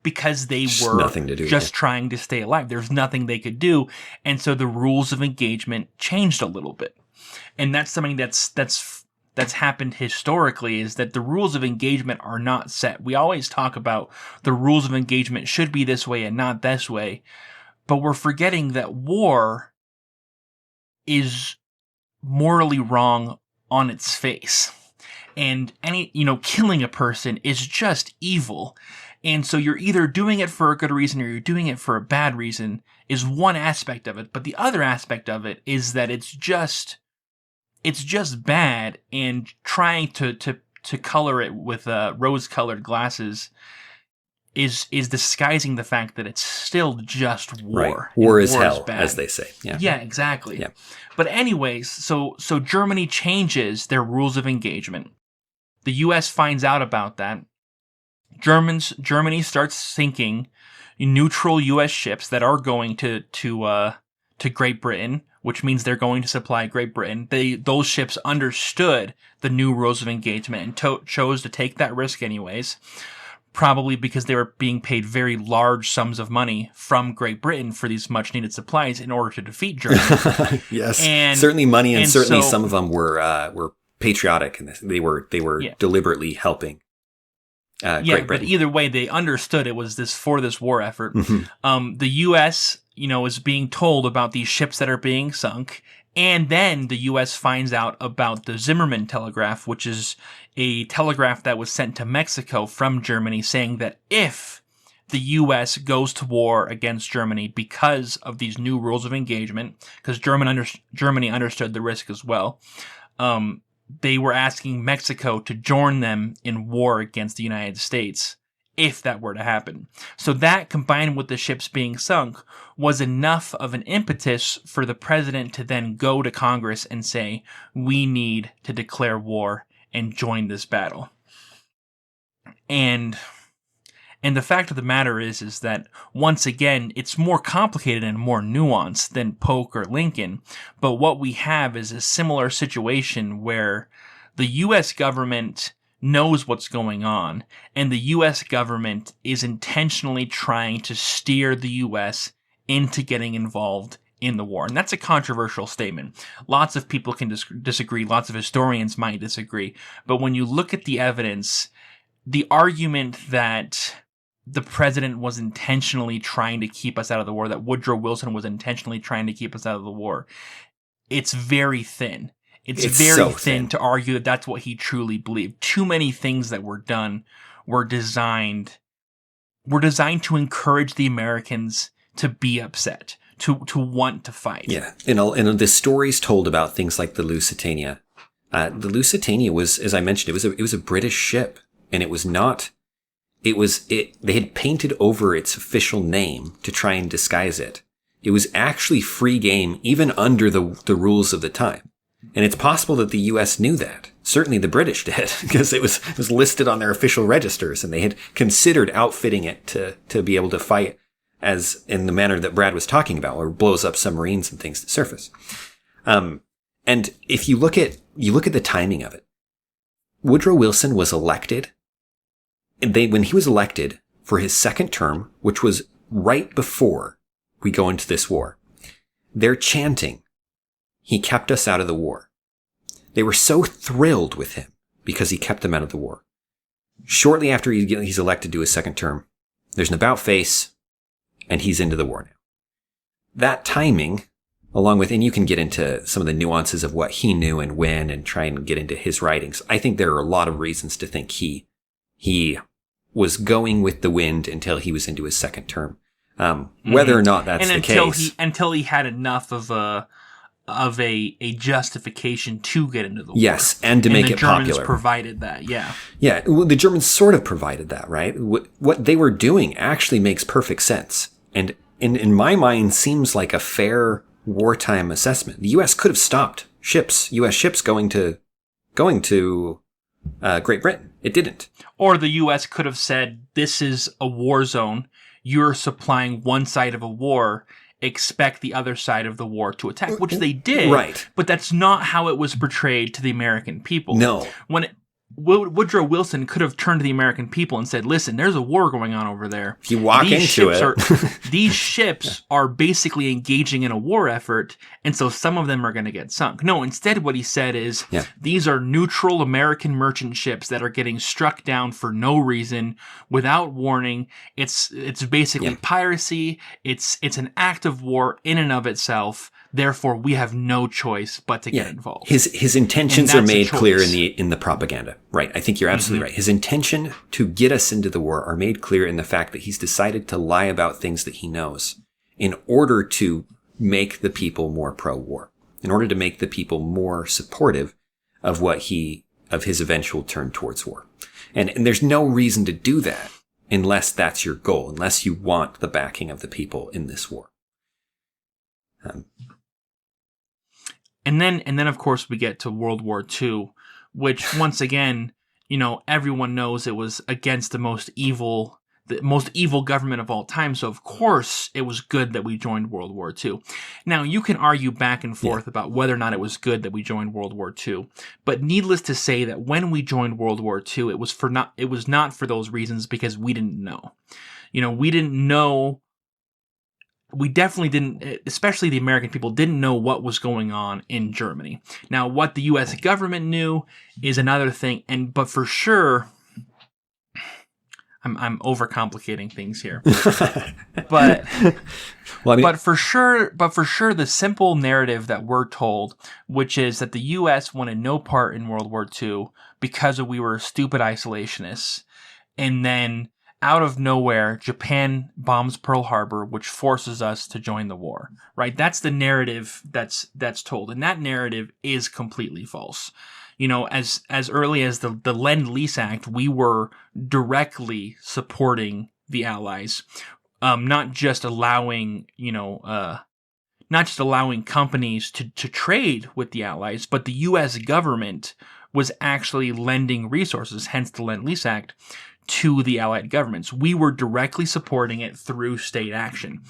just trying to stay alive. There's nothing they could do, and so the rules of engagement changed a little bit. And that's something that's happened historically, is that the rules of engagement are not set. We always talk about the rules of engagement should be this way and not this way, but we're forgetting that war is morally wrong on its face. And killing a person is just evil. And so you're either doing it for a good reason or you're doing it for a bad reason is one aspect of it. But the other aspect of it is that it's just bad, and trying to color it with rose-colored glasses is disguising the fact that it's still just war. Right. War is hell, as they say. Yeah. Yeah, exactly. Yeah. But anyways, so Germany changes their rules of engagement. The U.S. finds out about that. Germany starts sinking neutral U.S. ships that are going to Great Britain, which means they're going to supply Great Britain. Those ships understood the new rules of engagement and chose to take that risk anyways, probably because they were being paid very large sums of money from Great Britain for these much-needed supplies in order to defeat Germany. Yes, certainly money, and certainly some of them were patriotic, and they were deliberately helping Great Britain. But either way, they understood it was for this war effort. The U.S., is being told about these ships that are being sunk, And then the U.S. finds out about the Zimmermann telegraph, which is a telegraph that was sent to Mexico from Germany saying that if the U.S. goes to war against Germany because of these new rules of engagement, because Germany understood the risk as well, they were asking Mexico to join them in war against the United States if that were to happen. So that, combined with the ships being sunk, was enough of an impetus for the president to then go to Congress and say, we need to declare war and join this battle. And the fact of the matter is that, once again, it's more complicated and more nuanced than Polk or Lincoln, but what we have is a similar situation where the U.S. government knows what's going on, and the U.S. government is intentionally trying to steer the U.S. into getting involved in the war. And that's a controversial statement. Lots of people can disagree, lots of historians might disagree, but when you look at the evidence, the argument that the president was intentionally trying to keep us out of the war, that Woodrow Wilson was intentionally trying to keep us out of the war, it's very thin. It's very so thin to argue that that's what he truly believed. Too many things that were done were designed to encourage the Americans to be upset, to want to fight. Yeah, and the stories told about things like the Lusitania. The Lusitania was, as I mentioned, it was a British ship, and it was not. They had painted over its official name to try and disguise it. It was actually free game, even under the rules of the time. And it's possible that the U.S. knew that. Certainly the British did, because it was listed on their official registers, and they had considered outfitting it to be able to fight as in the manner that Brad was talking about, where it blows up submarines and things to surface. And if you look at the timing of it, Woodrow Wilson was elected. When he was elected for his second term, which was right before we go into this war, they're chanting, "He kept us out of the war." They were so thrilled with him because he kept them out of the war. Shortly after he's elected to his second term, there's an about face, and he's into the war now. That timing, along with, and you can get into some of the nuances of what he knew and when, and try and get into his writings. I think there are a lot of reasons to think he was going with the wind until he was into his second term. Whether or not that's the case. Until he had enough of a justification to get into the war. Yes, and to make it popular. The Germans provided that, yeah. Yeah, well, the Germans sort of provided that, right? What they were doing actually makes perfect sense. And in my mind, seems like a fair wartime assessment. The U.S. could have stopped U.S. ships going to Great Britain. It didn't. Or the U.S. could have said, this is a war zone. You're supplying one side of a war. Expect the other side of the war to attack, which they did. Right. But that's not how it was portrayed to the American people. No. Woodrow Wilson could have turned to the American people and said, listen, there's a war going on over there. If you walk into it. These ships are basically engaging in a war effort, and so some of them are going to get sunk. No, instead what he said is, these are neutral American merchant ships that are getting struck down for no reason, without warning. It's basically piracy. It's an act of war in and of itself. Therefore, we have no choice but to get involved. His intentions are made clear in the propaganda. Right. I think you're absolutely right. His intention to get us into the war are made clear in the fact that he's decided to lie about things that he knows in order to make the people more pro-war, in order to make the people more supportive of his eventual turn towards war. And there's no reason to do that unless that's your goal, unless you want the backing of the people in this war. And then, of course, we get to World War II, which, once again, everyone knows it was against the most evil government of all time. So, of course, it was good that we joined World War II. Now, you can argue back and forth about whether or not it was good that we joined World War II. But needless to say that when we joined World War II, it was not for those reasons, because we didn't know. We didn't know. We definitely didn't, especially the American people, didn't know what was going on in Germany. Now, what the U.S. government knew is another thing, but for sure, I'm overcomplicating things here. But Well, I mean, but for sure, the simple narrative that we're told, which is that the U.S. wanted no part in World War II because we were stupid isolationists, and then out of nowhere, Japan bombs Pearl Harbor, which forces us to join the war. Right? That's the narrative that's told, and that narrative is completely false. As early as the Lend-Lease Act, we were directly supporting the Allies, not just allowing companies to trade with the Allies, but the U.S. government was actually lending resources, hence the Lend-Lease Act, to the Allied governments. We were directly supporting it through state action.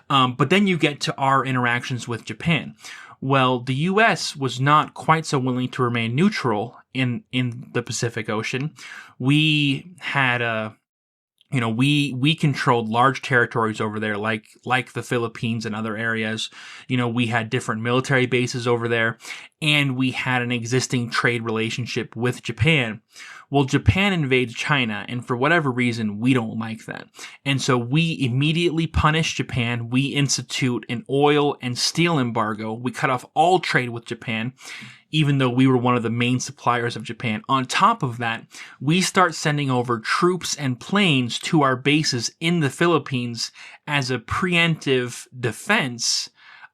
But then you get to our interactions with Japan. Well, the U.S. was not quite so willing to remain neutral in the Pacific Ocean. We had we controlled large territories over there, like the Philippines and other areas. We had different military bases over there, and we had an existing trade relationship with Japan. Well, Japan invades China, and for whatever reason, we don't like that. And so we immediately punish Japan. We institute an oil and steel embargo. We cut off all trade with Japan, even though we were one of the main suppliers of Japan. On top of that, we start sending over troops and planes to our bases in the Philippines as a preemptive defense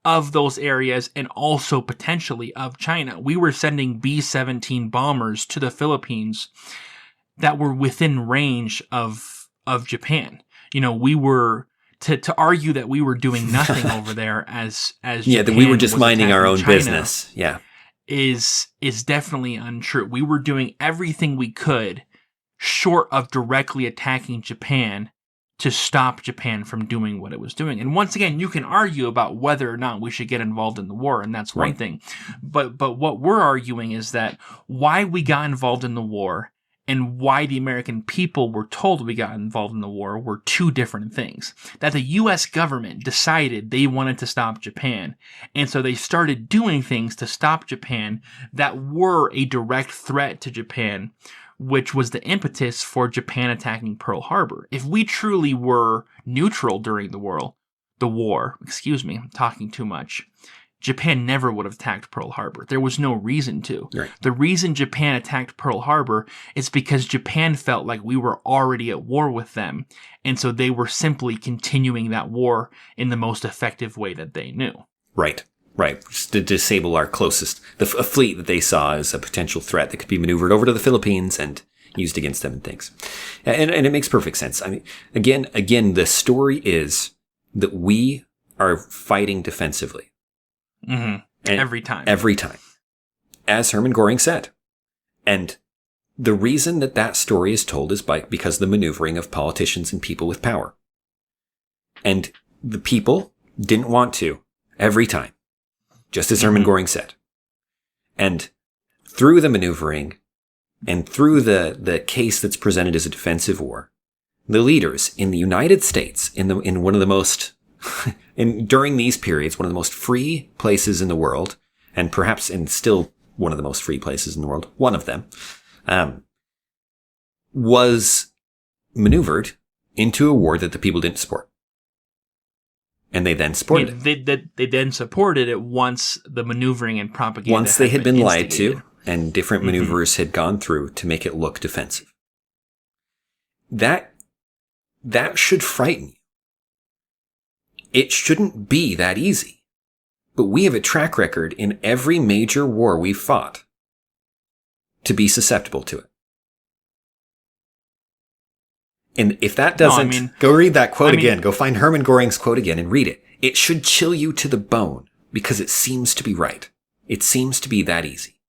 of those areas and also potentially of China. We were sending B-17 bombers to the Philippines that were within range of Japan. We were to argue that we were doing nothing over there as that we were just minding our own business. Yeah. Is definitely untrue. We were doing everything we could short of directly attacking Japan to stop Japan from doing what it was doing. And once again, you can argue about whether or not we should get involved in the war, and that's one thing. But what we're arguing is that why we got involved in the war and why the American people were told we got involved in the war were two different things. That the U.S. government decided they wanted to stop Japan, and so they started doing things to stop Japan that were a direct threat to Japan, which was the impetus for Japan attacking Pearl Harbor. If we truly were neutral during the war, I'm talking too much, Japan never would have attacked Pearl Harbor. There was no reason to. Right. The reason Japan attacked Pearl Harbor is because Japan felt like we were already at war with them, and so they were simply continuing that war in the most effective way that they knew. Right. Just to disable our closest, a fleet that they saw as a potential threat that could be maneuvered over to the Philippines and used against them and things. And it makes perfect sense. I mean, again, the story is that we are fighting defensively. Mm-hmm. Every time. As Hermann Göring said. And the reason that story is told is because of the maneuvering of politicians and people with power. And the people didn't want to every time. Just as Hermann Göring said. And through the maneuvering and through the case that's presented as a defensive war, the leaders in the United States, in one of the most, during these periods, one of the most free places in the world, and perhaps still one of the most free places in the world, one of them, was maneuvered into a war that the people didn't support. And they then supported it. They then supported it once the maneuvering and propaganda. Once they had been lied to, and different maneuvers had gone through to make it look defensive. That should frighten you. It shouldn't be that easy. But we have a track record in every major war we've fought to be susceptible to it. And if that doesn't, go read that quote again. Go find Hermann Göring's quote again and read it. It should chill you to the bone because it seems to be right. It seems to be that easy.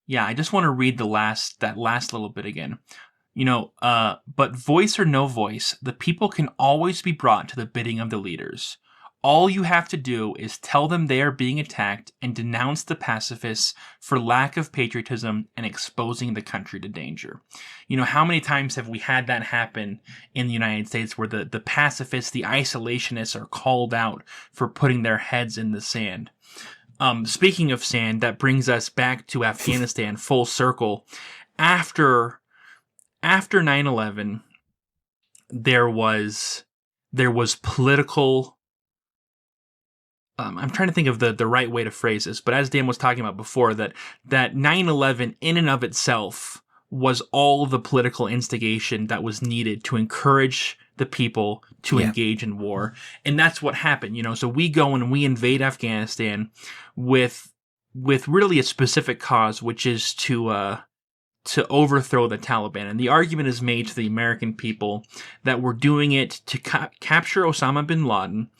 Yeah, I just want to read that last little bit again. But voice or no voice, the people can always be brought to the bidding of the leaders. All you have to do is tell them they are being attacked and denounce the pacifists for lack of patriotism and exposing the country to danger. How many times have we had that happen in the United States where the pacifists, the isolationists are called out for putting their heads in the sand? Speaking of sand, that brings us back to Afghanistan full circle. After 9/11, there was political. I'm trying to think of the right way to phrase this, but as Dan was talking about before, that 9/11 in and of itself was all the political instigation that was needed to encourage the people to engage in war. And that's what happened, So we go and we invade Afghanistan with really a specific cause, which is to overthrow the Taliban. And the argument is made to the American people that we're doing it to capture Osama bin Laden,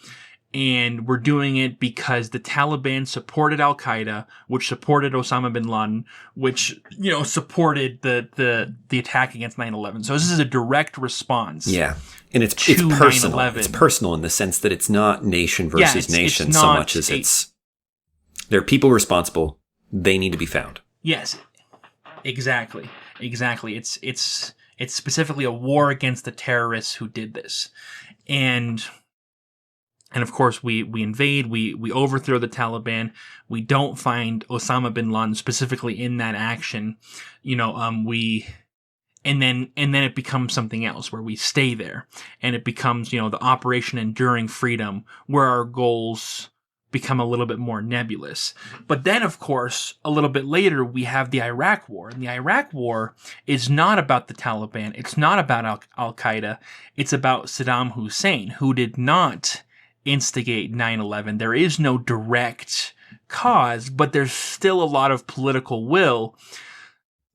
and we're doing it because the Taliban supported Al-Qaeda, which supported Osama bin Laden, which, supported the attack against 9/11. So this is a direct response. Yeah. And it's personal. 9/11. It's personal in the sense that it's not nation versus nation so much as there are people responsible. They need to be found. Yes, exactly. It's specifically a war against the terrorists who did this. And of course, we invade, we overthrow the Taliban. We don't find Osama bin Laden specifically in that action. And then it becomes something else where we stay there, and it becomes, the Operation Enduring Freedom, where our goals become a little bit more nebulous. But then, of course, a little bit later, we have the Iraq War. And the Iraq War is not about the Taliban. It's not about Al-Qaeda. It's about Saddam Hussein, who did not instigate 9/11. There is no direct cause, but there's still a lot of political will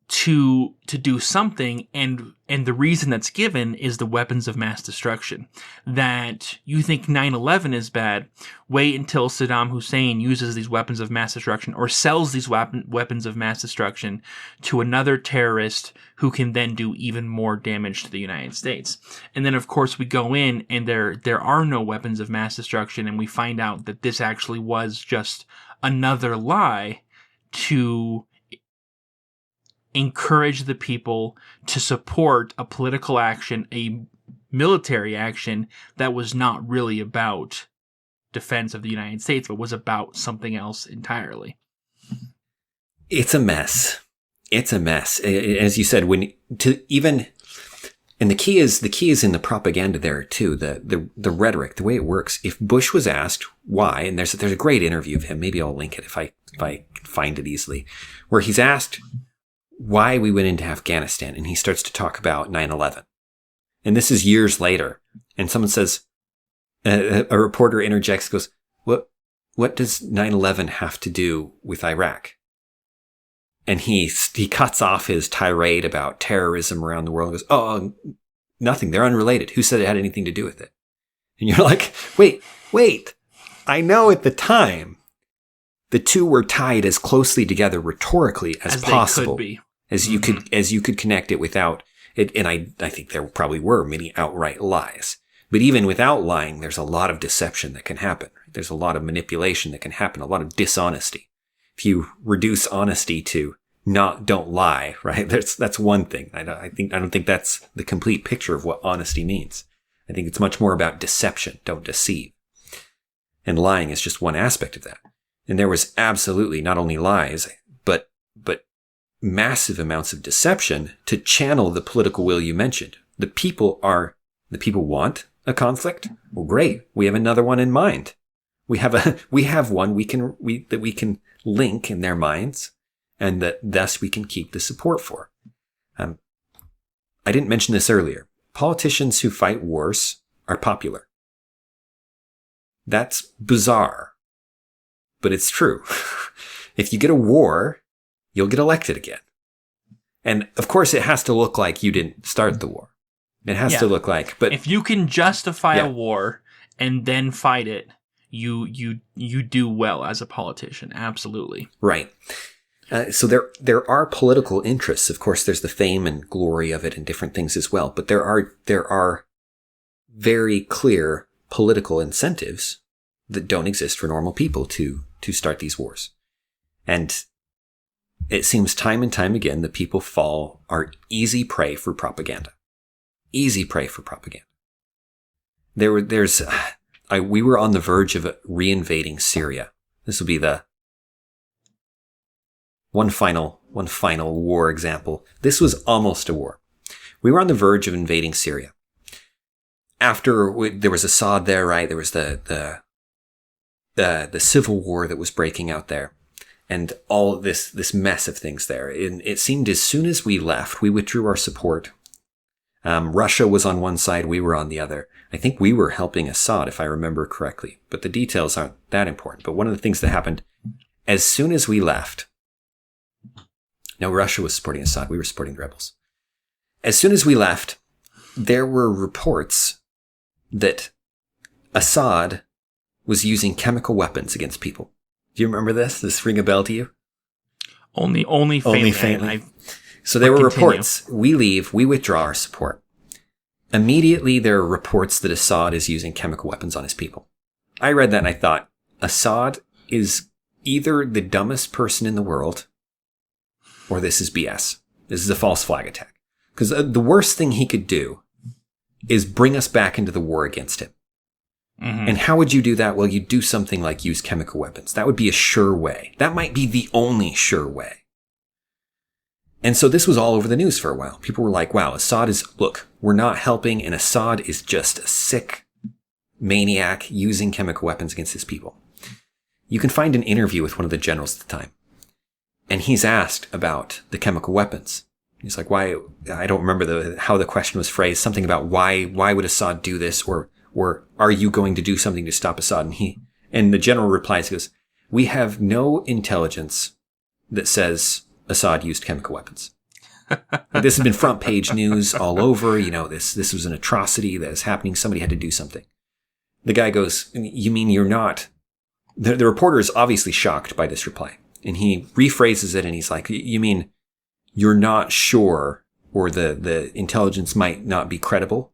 to do something, and the reason that's given is the weapons of mass destruction. That you think 9/11 is bad, wait until Saddam Hussein uses these weapons of mass destruction or sells these weapons of mass destruction to another terrorist who can then do even more damage to the United States. And then, of course, we go in and there are no weapons of mass destruction, and we find out that this actually was just another lie to encourage the people to support a political action, a military action that was not really about defense of the United States, but was about something else entirely. It's a mess. It's a mess. As you said, and the key is in the propaganda there too, the rhetoric, the way it works. If Bush was asked why, and there's a great interview of him, maybe I'll link it if I find it easily, where he's asked why we went into Afghanistan, and he starts to talk about 9/11. And this is years later, and someone says, a reporter interjects, goes, what does 9/11 have to do with Iraq? And he cuts off his tirade about terrorism around the world and goes, oh, nothing, they're unrelated. Who said it had anything to do with it? And you're like, wait, I know at the time the two were tied as closely together rhetorically as possible. They could be. As you could connect it without it. And I think there probably were many outright lies. But even without lying, there's a lot of deception that can happen. There's a lot of manipulation that can happen, a lot of dishonesty. If you reduce honesty to don't lie, right? That's one thing. I don't think that's the complete picture of what honesty means. I think it's much more about deception. Don't deceive. And lying is just one aspect of that. And there was absolutely not only lies, but massive amounts of deception to channel the political will you mentioned. The people want a conflict. Well, great. We have another one in mind. We have one that we can link in their minds, and that thus we can keep the support for. I didn't mention this earlier. Politicians who fight wars are popular. That's bizarre, but it's true. If you get a war, you'll get elected again. And of course, it has to look like you didn't start the war. It has to look like, but if you can justify a war and then fight it, you do well as a politician. Absolutely. Right. So there are political interests. Of course, there's the fame and glory of it and different things as well. But there are very clear political incentives that don't exist for normal people to start these wars. And it seems time and time again that people are easy prey for propaganda. Easy prey for propaganda. We were on the verge of reinvading Syria. This will be the one final war example. This was almost a war. We were on the verge of invading Syria. after there was Assad there, right? There was the civil war that was breaking out there, and all this mess of things there. And it seemed as soon as we left, we withdrew our support. Russia was on one side, we were on the other. I think we were helping Assad, if I remember correctly, but the details aren't that important. But one of the things that happened as soon as we left, no, Russia was supporting Assad, we were supporting the rebels. As soon as we left, there were reports that Assad was using chemical weapons against people. Do you remember this? Does this ring a bell to you? Only faintly. So there were reports. We leave. We withdraw our support. Immediately, there are reports that Assad is using chemical weapons on his people. I read that and I thought, Assad is either the dumbest person in the world, or this is BS. This is a false flag attack. Because the worst thing he could do is bring us back into the war against him. Mm-hmm. And how would you do that? Well, you do something like use chemical weapons. That would be a sure way. That might be the only sure way. And so this was all over the news for a while. People were like, wow, look, we're not helping, and Assad is just a sick maniac using chemical weapons against his people. You can find an interview with one of the generals at the time. And he's asked about the chemical weapons. He's like, why? I don't remember how the question was phrased. Something about why would Assad do this? Or are you going to do something to stop Assad? And the general replies, he goes, we have no intelligence that says Assad used chemical weapons. This has been front page news all over. This was an atrocity that is happening. Somebody had to do something. The guy goes, you mean you're not? The reporter is obviously shocked by this reply. And he rephrases it and he's like, you mean you're not sure, or the intelligence might not be credible?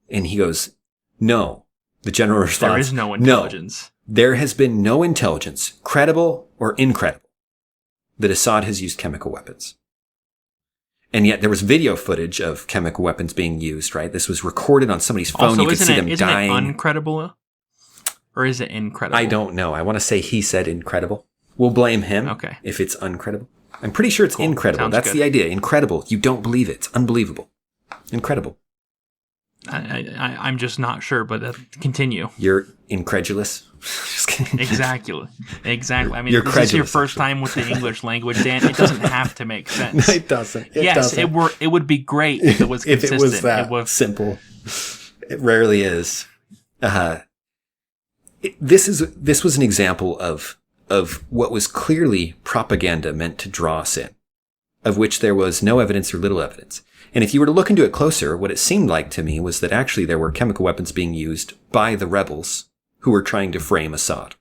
And he goes, no. The general responds, there is no intelligence. No, there has been no intelligence, credible or incredible, that Assad has used chemical weapons. And yet there was video footage of chemical weapons being used, right? This was recorded on somebody's phone. Also, you could see them dying. Isn't it uncredible? Or is it incredible? I don't know. I want to say he said incredible. We'll blame him if it's uncredible. I'm pretty sure it's incredible. Sounds That's good. The idea. Incredible. You don't believe it. It's unbelievable. Incredible. I'm just not sure, but continue. You're incredulous. Just kidding. Exactly. I mean, if this is your first time with the English language, Dan, it doesn't have to make sense. No, it doesn't. It would be great if it was consistent. If it was that simple. It rarely is. This was an example of what was clearly propaganda meant to draw us in, of which there was no evidence or little evidence. And if you were to look into it closer, what it seemed like to me was that actually there were chemical weapons being used by the rebels who were trying to frame Assad.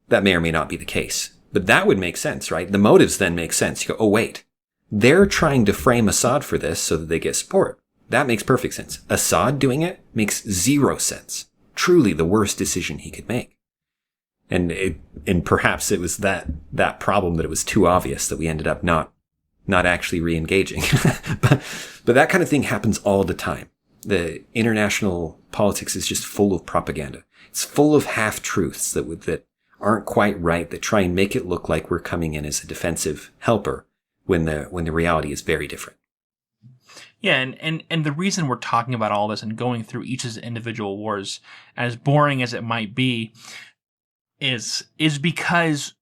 That may or may not be the case, but that would make sense, right? The motives then make sense. You go, oh wait, they're trying to frame Assad for this so that they get support. That makes perfect sense. Assad doing it makes zero sense. Truly the worst decision he could make. And perhaps it was that problem that it was too obvious that we ended up not actually re-engaging. but that kind of thing happens all the time. The international politics is just full of propaganda. It's full of half-truths that aren't quite right, that try and make it look like we're coming in as a defensive helper when the reality is very different. Yeah, and the reason we're talking about all this and going through each of the individual wars, as boring as it might be, is because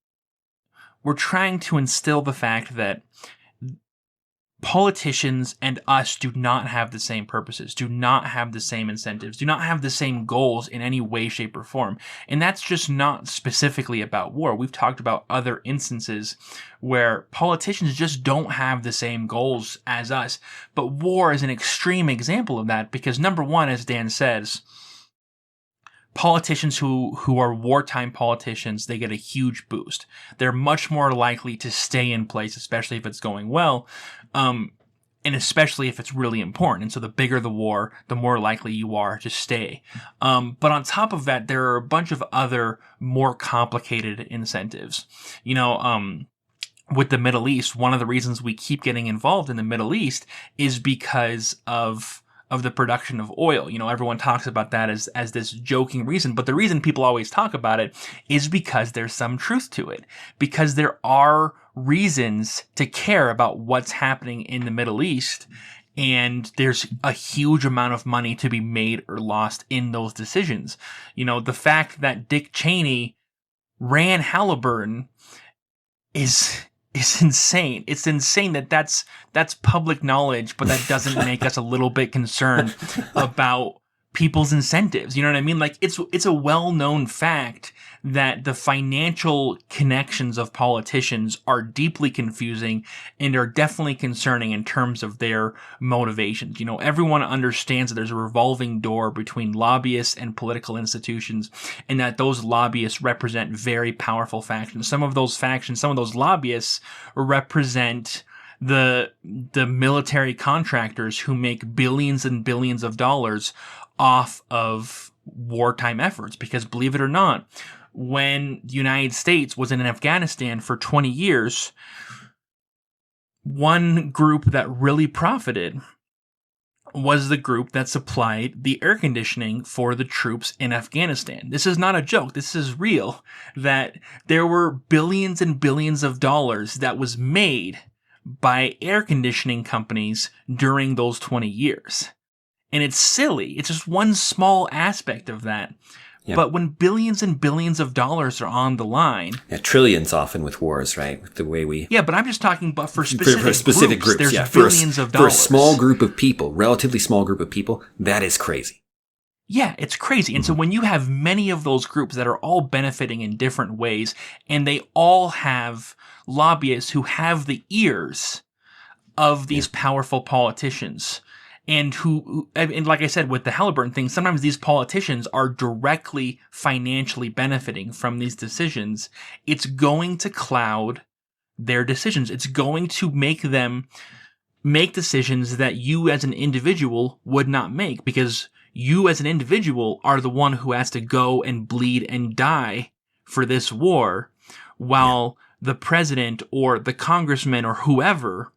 we're trying to instill the fact that politicians and us do not have the same purposes, do not have the same incentives, do not have the same goals in any way, shape, or form. And that's just not specifically about war. We've talked about other instances where politicians just don't have the same goals as us. But war is an extreme example of that because, number one, as Dan says, politicians who are wartime politicians, they get a huge boost. They're much more likely to stay in place, especially if it's going well, and especially if it's really important. And so the bigger the war, the more likely you are to stay. But on top of that, there are a bunch of other more complicated incentives. With the Middle East, one of the reasons we keep getting involved in the Middle East is because of the production of oil. Everyone talks about that as this joking reason, but the reason people always talk about it is because there's some truth to it. Because there are reasons to care about what's happening in the Middle East, And there's a huge amount of money to be made or lost in those decisions. The fact that Dick Cheney ran Halliburton is insane. It's insane that's public knowledge, but that doesn't make us a little bit concerned about people's incentives. You know what I mean? Like, it's a well-known fact that the financial connections of politicians are deeply confusing and are definitely concerning in terms of their motivations. Everyone understands that there's a revolving door between lobbyists and political institutions, and that those lobbyists represent very powerful factions. Some of those lobbyists represent the military contractors who make billions and billions of dollars off of wartime efforts. Because believe it or not, when the United States was in Afghanistan for 20 years, one group that really profited was the group that supplied the air conditioning for the troops in Afghanistan. This is not a joke. This is real. That there were billions and billions of dollars that was made by air conditioning companies during those 20 years. And it's silly. It's just one small aspect of that. Yeah. But when billions and billions of dollars are on the line... Yeah, trillions often with wars, right? With the way we... Yeah, but I'm just talking about for specific groups. There's billions of For dollars. a small group of people, relatively small group of people, that is crazy. Yeah, it's crazy. And so when you have many of those groups that are all benefiting in different ways, and they all have lobbyists who have the ears of these powerful politicians... And like I said, with the Halliburton thing, sometimes these politicians are directly financially benefiting from these decisions. It's going to cloud their decisions. It's going to make them make decisions that you as an individual would not make, because you as an individual are the one who has to go and bleed and die for this war, while the president or the congressman or whoever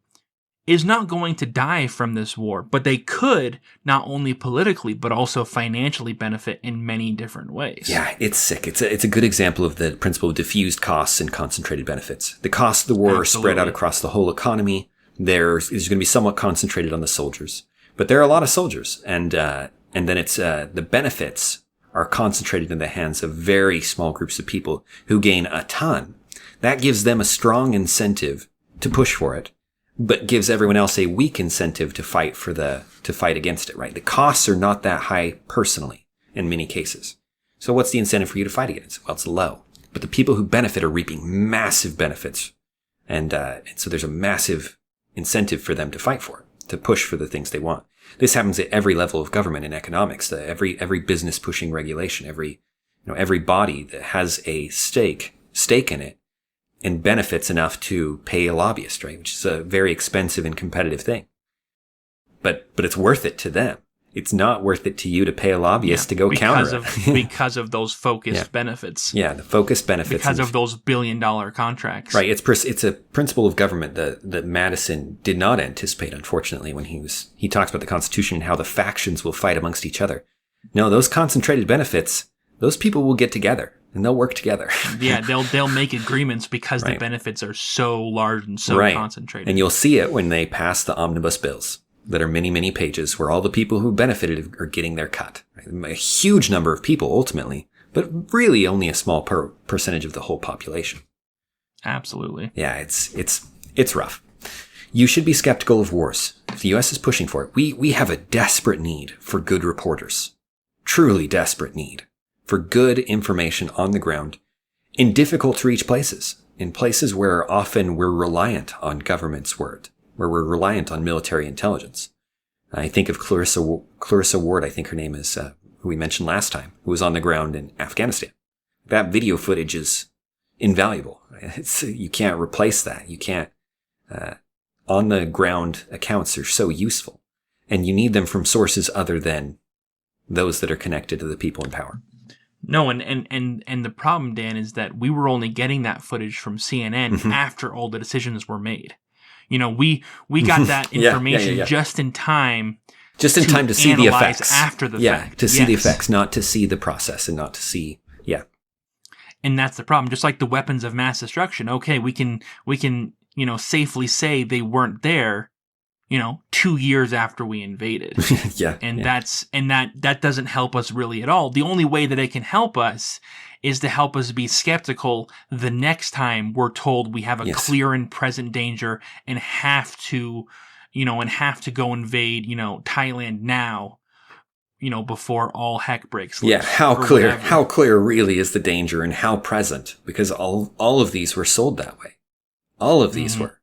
is not going to die from this war, but they could not only politically, but also financially benefit in many different ways. Yeah, it's sick. It's a good example of the principle of diffused costs and concentrated benefits. The costs of the war are spread out across the whole economy. There's going to be somewhat concentrated on the soldiers, but there are a lot of soldiers, and then it's the benefits are concentrated in the hands of very small groups of people who gain a ton. That gives them a strong incentive to push for it, but gives everyone else a weak incentive to fight against it, right? The costs are not that high personally in many cases. So what's the incentive for you to fight against it? Well, it's low. But the people who benefit are reaping massive benefits. And so there's a massive incentive for them to fight for it, to push for the things they want. This happens at every level of government and economics, every business pushing regulation, every body that has a stake in it, and benefits enough to pay a lobbyist, right? Which is a very expensive and competitive thing. But it's worth it to them. It's not worth it to you to pay a lobbyist to go counter it. Because of those focused benefits. Yeah, the focused benefits. Because of those billion-dollar contracts. Right. It's a principle of government that Madison did not anticipate, unfortunately, when he talks about the Constitution and how the factions will fight amongst each other. No, those concentrated benefits, those people will get together. And they'll work together. Yeah, they'll make agreements because the benefits are so large and so concentrated. And you'll see it when they pass the omnibus bills that are many, many pages, where all the people who benefited are getting their cut. Right? A huge number of people ultimately, but really only a small percentage of the whole population. Absolutely. Yeah, it's rough. You should be skeptical of wars. If the U.S. is pushing for it, we have a desperate need for good reporters. Truly desperate need for good information on the ground in difficult to reach places, in places where often we're reliant on government's word, where we're reliant on military intelligence. I think of Clarissa Ward, I think her name is, who we mentioned last time, who was on the ground in Afghanistan. That video footage is invaluable. You can't replace that. You can't, on the ground accounts are so useful, and you need them from sources other than those that are connected to the people in power. No, and the problem, Dan, is that we were only getting that footage from CNN after all the decisions were made. We got that information just in time. Just in time to see the effects after the fact. Yeah, to see the effects, not to see the process and not to see, And that's the problem. Just like the weapons of mass destruction. Okay, we can safely say they weren't there, 2 years after we invaded. Yeah. And that doesn't help us really at all. The only way that it can help us is to help us be skeptical the next time we're told we have a clear and present danger and have to go invade, Thailand now, before all heck breaks loose. Yeah, how clear really is the danger and how present? Because all of these were sold that way. All of these were.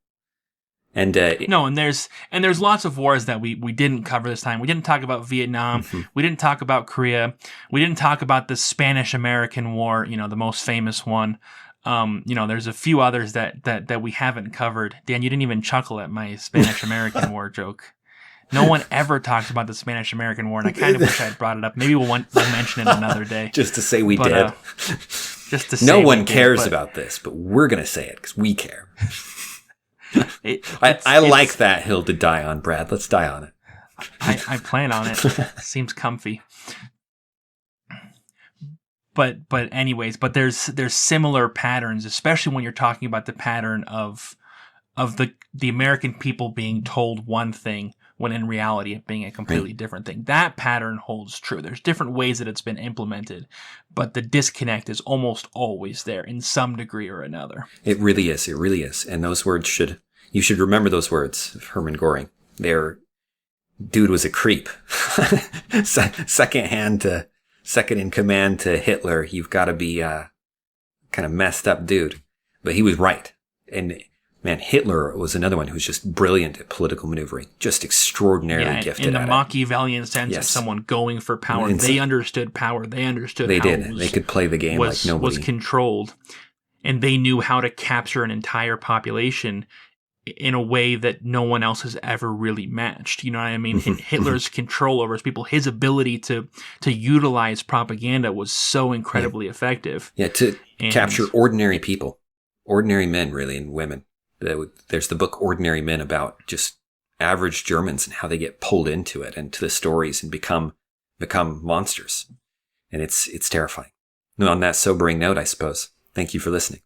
And and there's lots of wars that we didn't cover this time. We didn't talk about Vietnam. We didn't talk about Korea. We didn't talk about the Spanish-American War, the most famous one. There's a few others that we haven't covered. Dan, you didn't even chuckle at my Spanish-American War joke. No one ever talks about the Spanish-American War, and I kind of wish I had brought it up. Maybe we'll mention it another day. Just to say we did. Just to say no one cares about this, but we're going to say it because we care. I like that hill to die on, Brad. Let's die on it. I plan on it. Seems comfy. But there's similar patterns, especially when you're talking about the pattern of the American people being told one thing when in reality it being a completely different thing. That pattern holds true. There's different ways that it's been implemented, but the disconnect is almost always there in some degree or another. It really is. It really is. And those words you should remember those words of Hermann Göring. Dude was a creep. Second in command to Hitler. You've got to be a kind of messed up dude. But he was right. And man, Hitler was another one who was just brilliant at political maneuvering, just extraordinarily gifted at it. In the Machiavellian sense of someone going for power. They understood power. They understood how they could play the game like nobody. Was controlled. And they knew how to capture an entire population in a way that no one else has ever really matched. You know what I mean? Hitler's control over his people, his ability to utilize propaganda was so incredibly effective. Yeah, to capture ordinary people, ordinary men, really, and women. There's the book Ordinary Men about just average Germans and how they get pulled into it and to the stories and become monsters. And it's terrifying. And on that sobering note, I suppose, thank you for listening.